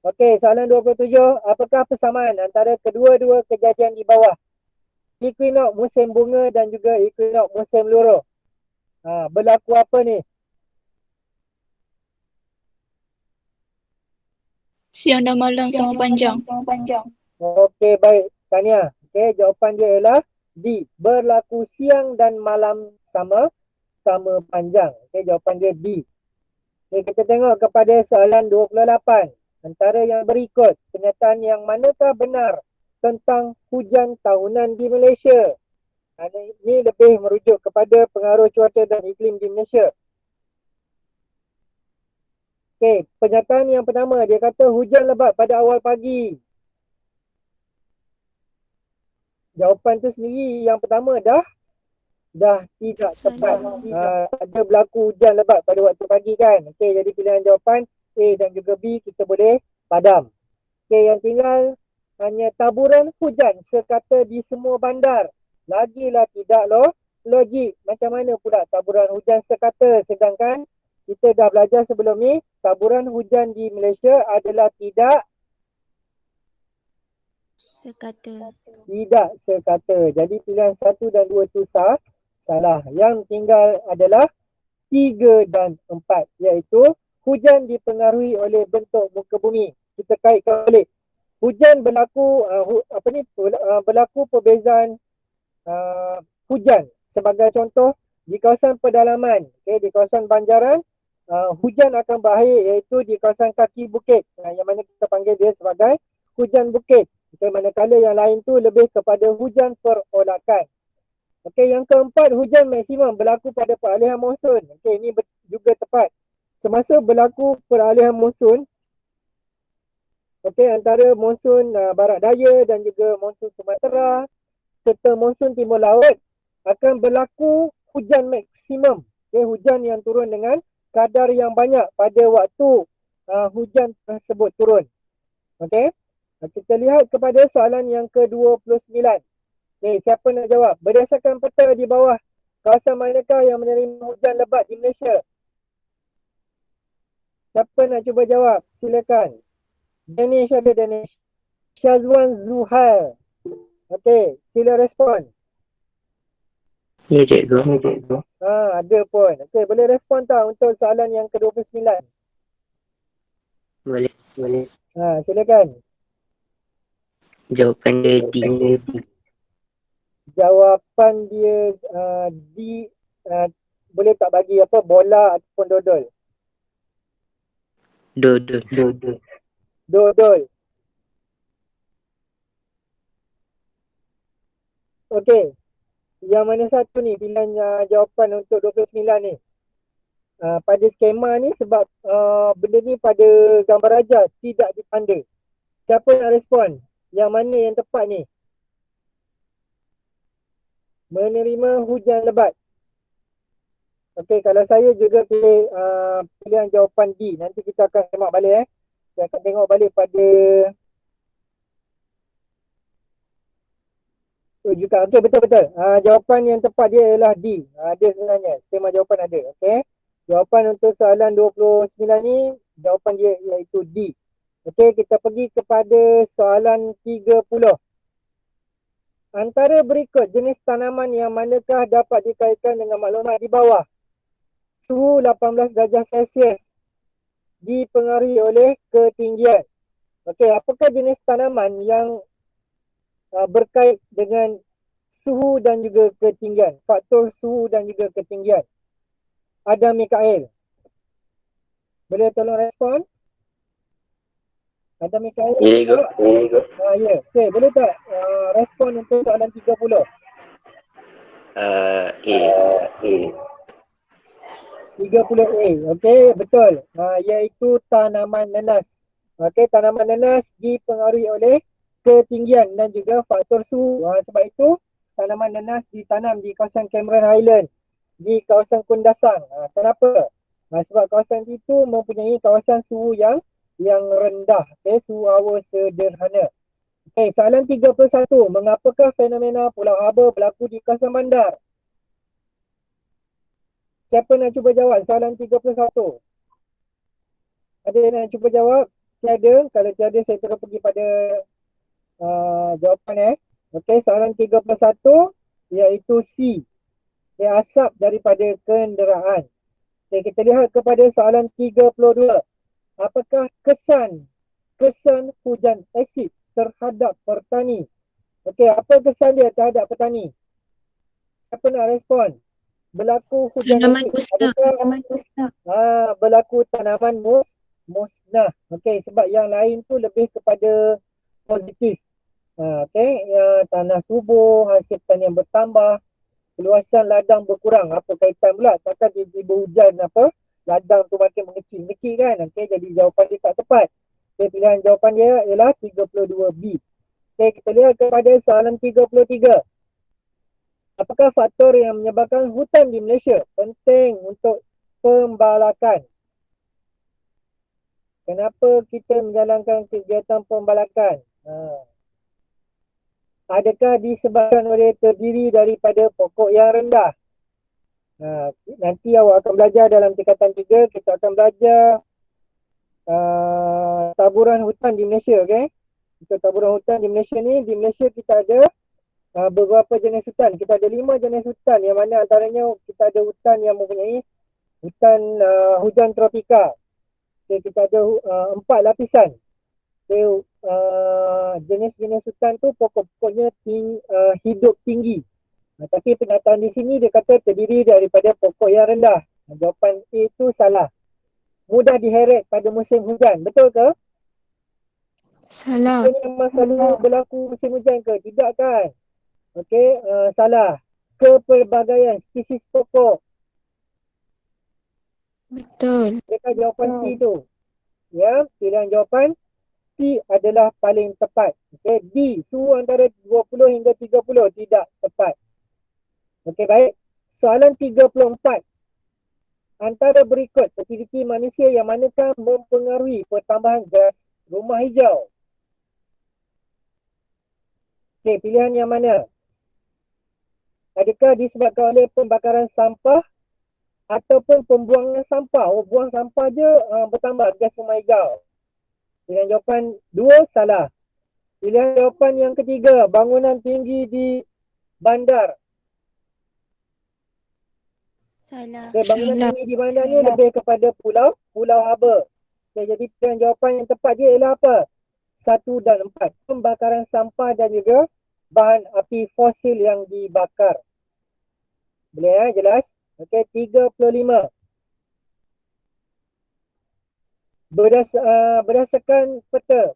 Okey, soalan 27. Apakah persamaan antara kedua-dua kejadian di bawah? Equinox musim bunga dan juga equinox musim luruh. Berlaku apa ni?
Siang dan malam sama panjang.
Okey, baik. Tania. Okey, jawapan dia ialah D. Berlaku siang dan malam sama panjang. Okey, jawapan dia D. Okey, kita tengok kepada soalan 28. Antara yang berikut, pernyataan yang manakah benar tentang hujan tahunan di Malaysia? Ini lebih merujuk kepada pengaruh cuaca dan iklim di Malaysia. Okey, pernyataan yang pertama, dia kata hujan lebat pada awal pagi. Jawapan tu sendiri yang pertama dah tidak tepat. Ada berlaku hujan lebat pada waktu pagi kan. Okey, jadi pilihan jawapan A dan juga B kita boleh padam. Okey, yang tinggal hanya taburan hujan sekata di semua bandar. Lagilah tidak logik. Macam mana pula taburan hujan sekata, sedangkan kita dah belajar sebelum ni taburan hujan di Malaysia adalah tidak sekata. Jadi pilihan 1 dan 2 tu salah. Yang tinggal adalah 3 dan 4, iaitu hujan dipengaruhi oleh bentuk muka bumi. Kita kaitkan balik. Hujan berlaku berlaku perbezaan hujan. Sebagai contoh, di kawasan pedalaman, di kawasan banjaran, hujan akan berakhir iaitu di kawasan kaki bukit, yang mana kita panggil dia sebagai hujan bukit. Manakala yang lain tu lebih kepada hujan perolakan. Okey, yang keempat, hujan maksimum berlaku pada peralihan monsun. Okey, ini juga tepat. Semasa berlaku peralihan monsun, okey, antara monsun barat daya dan juga monsun Sumatera serta monsun timur laut akan berlaku hujan maksimum. Okey, hujan yang turun dengan kadar yang banyak pada waktu hujan tersebut turun. Okey, kita lihat kepada soalan yang ke-29. Siapa nak jawab? Berdasarkan peta di bawah, kawasan manakah yang menerima hujan lebat di Malaysia? Siapa nak cuba jawab? Silakan. Danish ada Danish. Syazwan Zuhair. Okey, sila respon.
Ya, cikgu.
Ada pun. Okey, boleh respon tak untuk soalan yang ke-29?
Boleh.
Silakan.
Jawapan dia D.
Jawapan dia D. Boleh tak bagi bola ataupun dodol?
D. Dodol.
Dodol. Okey. Yang mana satu ni pilihan jawapan untuk 29 ni? Pada skema ni sebab benda ni pada gambar raja tidak ditanda. Siapa nak respon? Yang mana yang tepat ni? Menerima hujan lebat. Okey, kalau saya juga pilih pilihan jawapan D. Nanti kita akan tengok balik Saya akan tengok balik pada rujukan. Okey, betul-betul. Jawapan yang tepat dia ialah D. Ada sebenarnya. Skema jawapan ada. Okey. Jawapan untuk soalan 29 ni, jawapan dia iaitu D. Okey, kita pergi kepada soalan 30. Antara berikut jenis tanaman yang manakah dapat dikaitkan dengan maklumat di bawah? Suhu 18 darjah Celsius dipengaruhi oleh ketinggian. Okey, apakah jenis tanaman yang berkait dengan suhu dan juga ketinggian? Faktor suhu dan juga ketinggian. Adam Mikael. Boleh tolong respon? Adam Mikael? Ya. Okey, boleh tak respon untuk soalan 30?
A.
30A. Okey, betul. Iaitu tanaman nenas. Okey, tanaman nenas dipengaruhi oleh ketinggian dan juga faktor suhu. Sebab itu tanaman nenas ditanam di kawasan Cameron Highland, di kawasan Kundasang. Kenapa? Sebab kawasan itu mempunyai kawasan suhu yang rendah. Okey, suhu hawa sederhana. Okey, soalan 31. Mengapakah fenomena Pulau Haba berlaku di kawasan bandar? Siapa nak cuba jawab soalan 31? Ada yang nak cuba jawab? Tiada. Kalau tiada, saya terus pergi pada jawapan Okey, soalan 31 iaitu C. Asap daripada kenderaan. Okey, kita lihat kepada soalan 32. Apakah kesan hujan asid terhadap petani? Okey, apa kesan dia terhadap petani? Siapa nak respon? Berlaku hujan
Tanaman
asid.
musnah.
Berlaku tanaman musnah. Okey, sebab yang lain tu lebih kepada positif. Okey, tanah subur, hasil pertanian bertambah, keluasan ladang berkurang. Apa kaitan pula? Takkan tiba-tiba hujan ladang tu makin mengecil kan? Okey, jadi jawapan dia tak tepat. Okay, pilihan jawapan dia ialah 32B. Okey, kita lihat kepada soalan 33. Apakah faktor yang menyebabkan hutan di Malaysia penting untuk pembalakan? Kenapa kita menjalankan kegiatan pembalakan? Adakah disebabkan oleh terdiri daripada pokok yang rendah? Nanti awak akan belajar dalam tingkatan 3, kita akan belajar taburan hutan di Malaysia. Okay? Untuk taburan hutan di Malaysia ni, di Malaysia kita ada beberapa jenis hutan. Kita ada 5 jenis hutan, yang mana antaranya kita ada hutan yang mempunyai hutan hujan tropika. Okay, kita ada 4 lapisan. Okay, jenis-jenis hutan tu pokok-pokoknya hidup tinggi. Tapi penyataan di sini dia kata terdiri daripada pokok yang rendah. Jawapan A itu salah. Mudah diheret pada musim hujan. Betul ke?
Salah.
Ini memang selalu berlaku musim hujan ke? Tidak kan? Okey, salah. Kepelbagaian spesies pokok.
Betul.
Adakah jawapan C tu? Ya, pilihan jawapan C adalah paling tepat. Okey, D, suhu antara 20 hingga 30 tidak tepat. Okey, baik. Soalan 34. Antara berikut aktiviti manusia yang manakah mempengaruhi pertambahan gas rumah hijau? Okey, pilihan yang mana? Adakah disebabkan oleh pembakaran sampah ataupun pembuangan sampah? Buang sampah je bertambah gas rumah hijau. Pilihan jawapan 2 salah. Pilihan jawapan yang ketiga, bangunan tinggi di bandar.
Salah.
Okay, bangunan
Salah.
tinggi di bandar ni lebih kepada pulau haba. Okay, jadi pilihan jawapan yang tepat dia ialah apa? 1 dan 4. Pembakaran sampah dan juga bahan api fosil yang dibakar. Boleh jelas? Okey, 35. berdasarkan peta,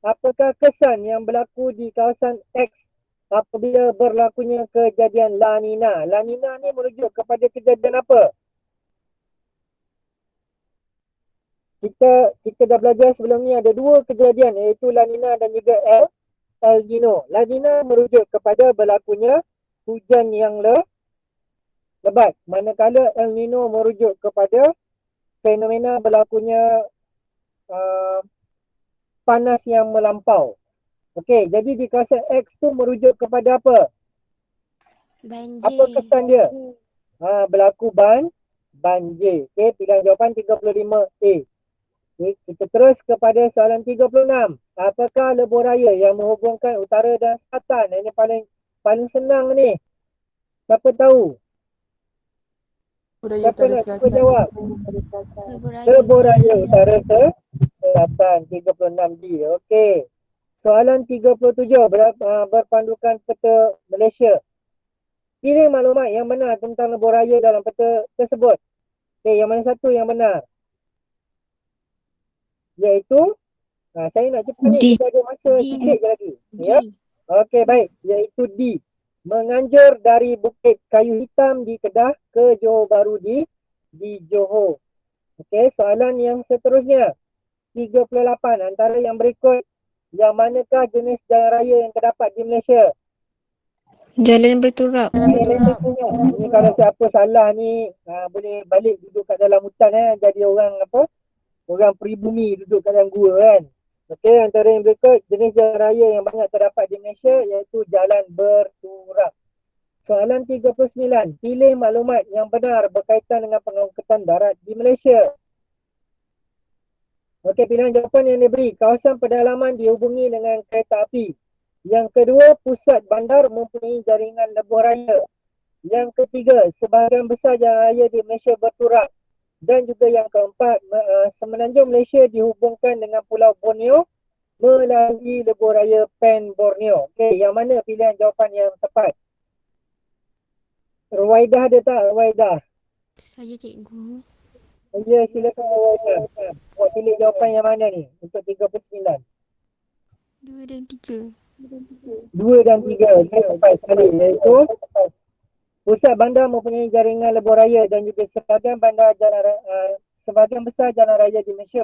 apakah kesan yang berlaku di kawasan X apabila berlakunya kejadian La Nina? La Nina ni merujuk kepada kejadian apa? Kita dah belajar sebelum ni ada dua kejadian, iaitu La Nina dan juga El Nino. La Nina merujuk kepada berlakunya hujan yang lebat, manakala El Nino merujuk kepada fenomena berlakunya panas yang melampau. Okey, jadi di kawasan X tu merujuk kepada apa?
Banjir.
Apa kesan dia? Berlaku banjir. Okey, pilihan jawapan 35A. Okay, kita terus kepada soalan 36. Apakah lebuh raya yang menghubungkan utara dan selatan? Ini paling senang ni. Siapa tahu? Siapa nak cuba jawab? Lebuh raya utara selatan 36D. Okey. Soalan 37 berpandukan peta Malaysia. Pilih maklumat yang benar tentang lebuh raya dalam peta tersebut. Okey, yang mana satu yang benar? Iaitu, saya nak cepat ni, kita ada masa sikit je lagi. Ya. Okey, baik. Iaitu D. Menganjur dari Bukit Kayu Hitam di Kedah ke Johor Bahru di Johor. Okey, soalan yang seterusnya. 38 antara yang berikut, yang manakah jenis jalan raya yang terdapat di Malaysia?
Jalan berturak.
Ini kalau siapa salah ni, boleh balik duduk kat dalam hutan jadi orang orang peribumi duduk kat dalam gua kan. Okey, antara yang berikut jenis jalan raya yang banyak terdapat di Malaysia iaitu jalan berturak. Soalan 39, pilih maklumat yang benar berkaitan dengan pengangkutan darat di Malaysia. Okey, pilihan jawapan yang diberi, kawasan pedalaman dihubungi dengan kereta api. Yang kedua, pusat bandar mempunyai jaringan lebuh raya. Yang ketiga, sebahagian besar jalan raya di Malaysia berturak. Dan juga yang keempat, semenanjung Malaysia dihubungkan dengan Pulau Borneo melalui lebuh raya Pen Borneo. Okey, yang mana pilihan jawapan yang tepat? Ruwaidah ada tak, Ruwaidah?
Saya cikgu.
Ya, silakan Ruwaidah. Awak pilih jawapan yang mana ni untuk 39?
2 dan 3.
2 dan 3. Okey, tepat sekali. Iaitu pusat bandar mempunyai jaringan lebuh raya dan juga sebahagian besar jalan raya di Malaysia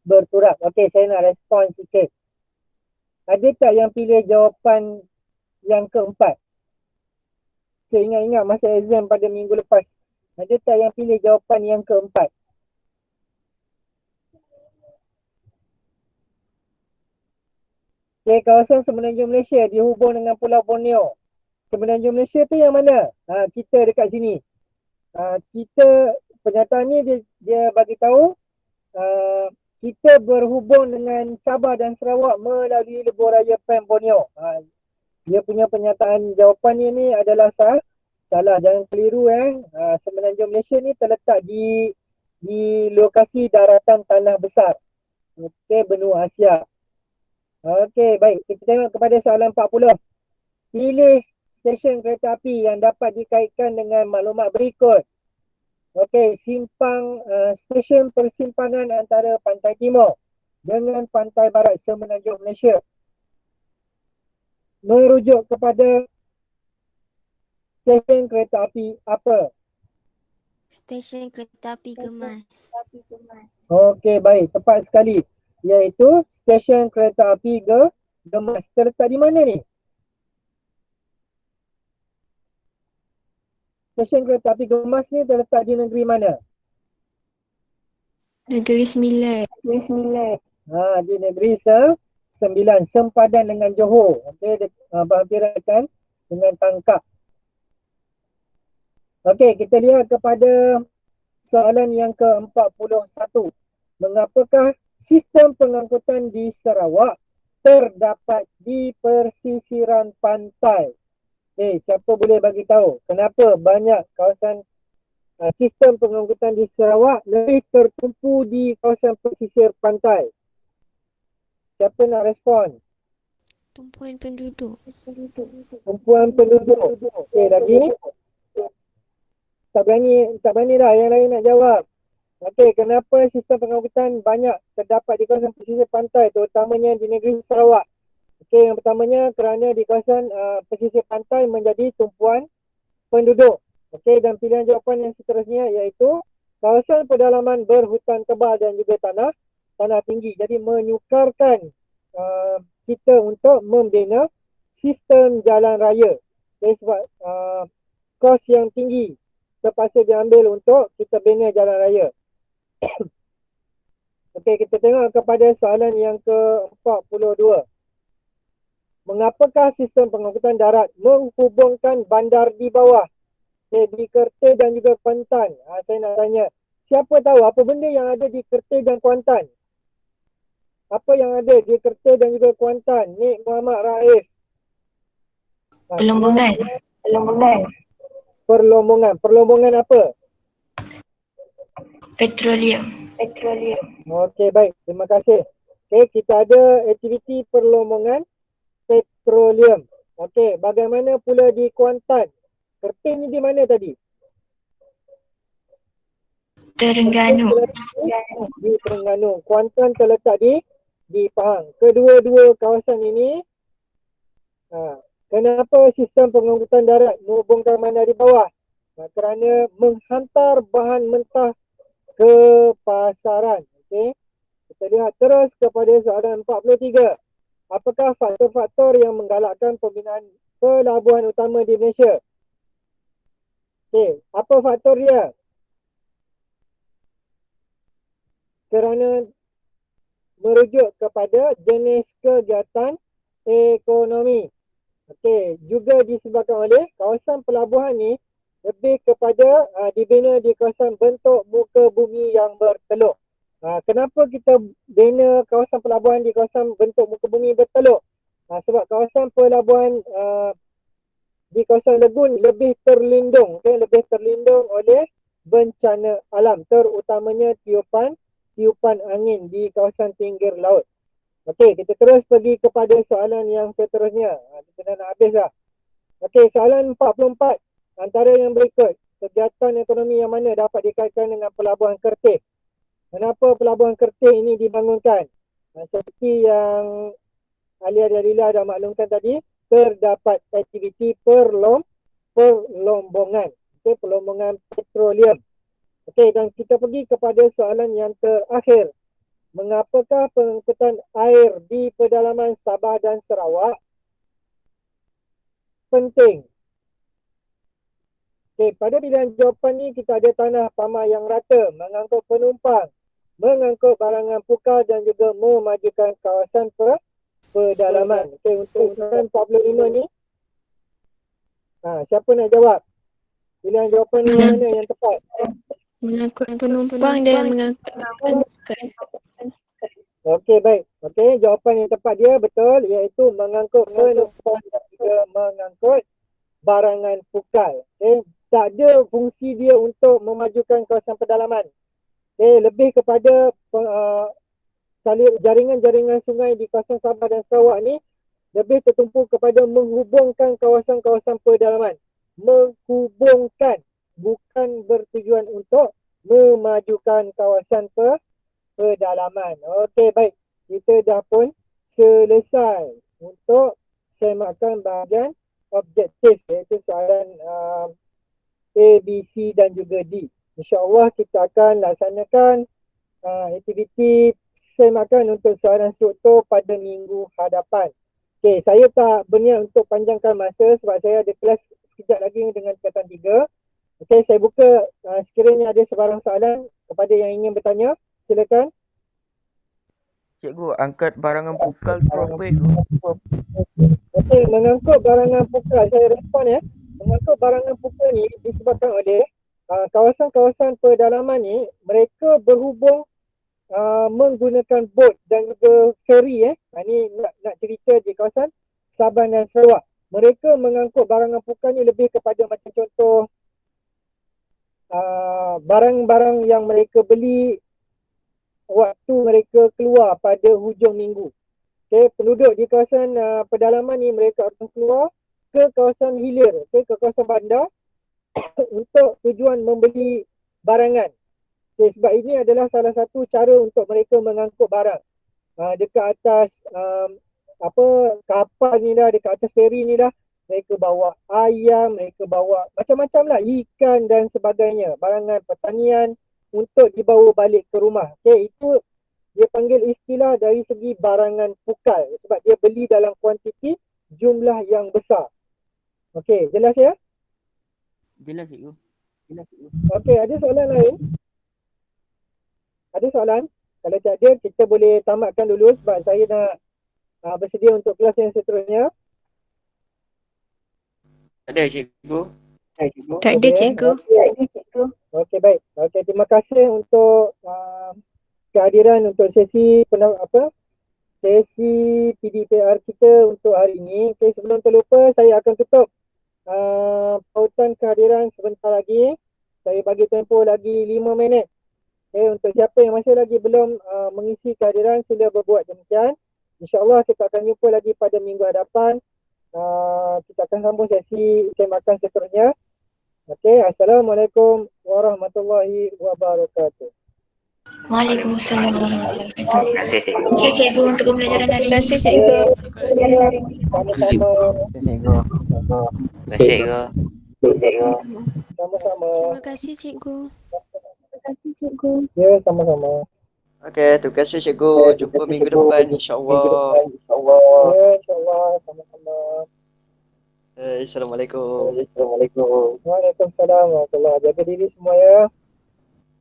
berturak. Okey, saya nak respon sikit. Ada tak yang pilih jawapan yang keempat? Saya ingat masa exam pada minggu lepas. Ada tak yang pilih jawapan yang keempat? Okey, kawasan semenanjung Malaysia dihubung dengan Pulau Borneo. Semenanjung Malaysia tu yang mana? Kita dekat sini. Pernyataan ni dia bagi tahu kita berhubung dengan Sabah dan Sarawak melalui lebuh raya Pen Borneo. Dia punya pernyataan jawapan ni adalah salah. Jangan keliru semenanjung Malaysia ni terletak di lokasi daratan tanah besar. Okey, benua Asia. Okey, baik. Kita tengok kepada soalan 40. Pilih stesen kereta api yang dapat dikaitkan dengan maklumat berikut. Okey, stesen persimpangan antara pantai timur dengan pantai barat semenanjung Malaysia. Merujuk kepada stesen kereta api apa?
Stesen kereta api Gemas.
Okey, baik. Tepat sekali. Iaitu stesen kereta api Gemas. Terletak di mana ni? Stesen kereta api Gemas ni terletak di negeri mana?
Negeri Sembilan.
Di negeri Sembilan, sempadan dengan Johor. Okey, berhampiran dengan Tangkap. Okey, kita lihat kepada soalan yang ke-41. Mengapakah sistem pengangkutan di Sarawak terdapat di persisiran pantai? Siapa boleh bagi tahu kenapa banyak kawasan sistem pengangkutan di Sarawak lebih tertumpu di kawasan pesisir pantai? Siapa nak respon?
Tumpuan penduduk.
Tumpuan penduduk. Okey, lagi? Tak berani dah yang lain nak jawab. Okey, kenapa sistem pengangkutan banyak terdapat di kawasan pesisir pantai, terutamanya di negeri Sarawak? Okey, yang pertamanya kerana di kawasan pesisir pantai menjadi tumpuan penduduk. Okey, dan pilihan jawapan yang seterusnya iaitu kawasan pedalaman berhutan tebal dan juga tanah tinggi. Jadi menyukarkan kita untuk membina sistem jalan raya. Okay, sebab kos yang tinggi terpaksa diambil untuk kita bina jalan raya. Okey, kita tengok kepada soalan yang ke-42. Mengapakah sistem pengangkutan darat menghubungkan bandar di bawah? Di Kerteh dan juga Kuantan. Saya nak tanya, siapa tahu apa benda yang ada di Kerteh dan Kuantan? Apa yang ada di Kerteh dan juga Kuantan? Nik Muhammad Raif.
Perlombongan.
Perlombongan apa?
Petroleum.
Okey, baik. Terima kasih. Okey, kita ada aktiviti perlombongan petroleum. Okey, bagaimana pula di Kuantan? Kerteh ni di mana tadi?
Terengganu.
Di Terengganu. Kuantan terletak di Pahang. Kedua-dua kawasan ini, kenapa sistem pengangkutan darat menghubungkan bandar di bawah? Kerana menghantar bahan mentah ke pasaran. Okey. Kita lihat terus kepada soalan 43. Apakah faktor-faktor yang menggalakkan pembinaan pelabuhan utama di Malaysia? Okey, apa faktor dia? Kerana merujuk kepada jenis kegiatan ekonomi. Okey, juga disebabkan oleh kawasan pelabuhan ni lebih kepada dibina di kawasan bentuk muka bumi yang berteluk. Kenapa kita bina kawasan pelabuhan di kawasan bentuk muka bumi berteluk? Sebab kawasan pelabuhan di kawasan Legun lebih terlindung, lebih terlindung oleh bencana alam, terutamanya tiupan angin di kawasan pinggir laut. Okey, kita terus pergi kepada soalan yang seterusnya. Kita dah nak habis dah. Okey, soalan 44. Antara yang berikut, kegiatan ekonomi yang mana dapat dikaitkan dengan pelabuhan Kerteh? Kenapa pelabuhan Kerteh ini dibangunkan? Seperti yang ahli-ahli Adila dah maklumkan tadi, terdapat aktiviti perlombongan. Okay, perlombongan petroleum. Okey, dan kita pergi kepada soalan yang terakhir. Mengapakah pengangkutan air di pedalaman Sabah dan Sarawak penting? Okey, pada pilihan jawapan ni kita ada tanah pamah yang rata, mengangkut penumpang, mengangkut barangan pukal dan juga memajukan kawasan pedalaman. Okey, untuk soalan 45 ni, siapa nak jawab? Pilihan jawapan ni mana yang tepat?
Mengangkut penumpang dan mengangkut barangan pukal.
Okey, baik. Okey, jawapan yang tepat dia betul, iaitu mengangkut penumpang dan juga mengangkut barangan pukal. Okey, tak ada fungsi dia untuk memajukan kawasan pedalaman. Okey, lebih kepada jaringan-jaringan sungai di kawasan Sabah dan Sarawak ni lebih tertumpu kepada menghubungkan kawasan-kawasan pedalaman. Menghubungkan, bukan bertujuan untuk memajukan kawasan pedalaman. Okey, baik. Kita dah pun selesai untuk semakan bahagian objektif, iaitu soalan A, B, C dan juga D. InsyaAllah kita akan laksanakan aktiviti semakan untuk soalan struktur pada minggu hadapan. Okey, saya tak berniat untuk panjangkan masa sebab saya ada kelas sekejap lagi dengan tingkatan 3. Okey, saya buka sekiranya ada sebarang soalan kepada yang ingin bertanya, silakan.
Cikgu, angkat barangan pukal tu apa itu?
Okey, mengangkut barangan pukal, saya respon ya. Mengangkut barangan pukal ni disebabkan oleh kawasan-kawasan pedalaman ni mereka berhubung menggunakan bot dan juga ferry Ini nak cerita di kawasan Sabah dan Sarawak. Mereka mengangkut barangan pukal ni lebih kepada macam contoh barang-barang yang mereka beli waktu mereka keluar pada hujung minggu. Okay, penduduk di kawasan pedalaman ni mereka akan keluar ke kawasan hilir, ke kawasan bandar untuk tujuan membeli barangan. Okay, sebab ini adalah salah satu cara untuk mereka mengangkut barang. Dekat atas kapal ni dah, dekat atas feri ni dah, mereka bawa ayam, mereka bawa macam-macam lah, ikan dan sebagainya, barangan pertanian untuk dibawa balik ke rumah. Okay, itu dia panggil istilah dari segi barangan pukal sebab dia beli dalam kuantiti jumlah yang besar. Okay, jelas ya?
Jelas cikgu.
Okay, ada soalan lain? Ada soalan? Kalau tak ada, kita boleh tamatkan dulu sebab saya nak bersedia untuk kelas yang seterusnya.
Ada cikgu.
Tak ada cikgu.
Okey, baik. Okey, terima kasih untuk kehadiran untuk sesi sesi PDPR kita untuk hari ini. Okey, sebelum terlupa saya akan tutup pautan kehadiran sebentar lagi. Saya bagi tempoh lagi 5 minit. Okey, untuk siapa yang masih lagi belum mengisi kehadiran, sila berbuat demikian. InsyaAllah kita akan jumpa lagi pada minggu hadapan. Kita akan sambung sesi semakan seterusnya. Okey, Assalamualaikum warahmatullahi wabarakatuh.
Waalaikumsalam warahmatullahi wabarakatuh.
Terima kasih cikgu.
Terima kasih cikgu untuk pembelajaran hari
Terima
ini.
kasih cikgu.
Sama-sama.
Terima kasih cikgu.
Sama-sama.
Terima kasih cikgu.
Ya, sama-sama.
Okey, terima kasih cikgu. Jumpa minggu depan insya-Allah.
Ya, insyaAllah. Sama-sama.
Assalamualaikum.
Waalaikumsalam warahmatullahi wabarakatuh. Jaga diri semua ya.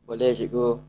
Boleh cikgu.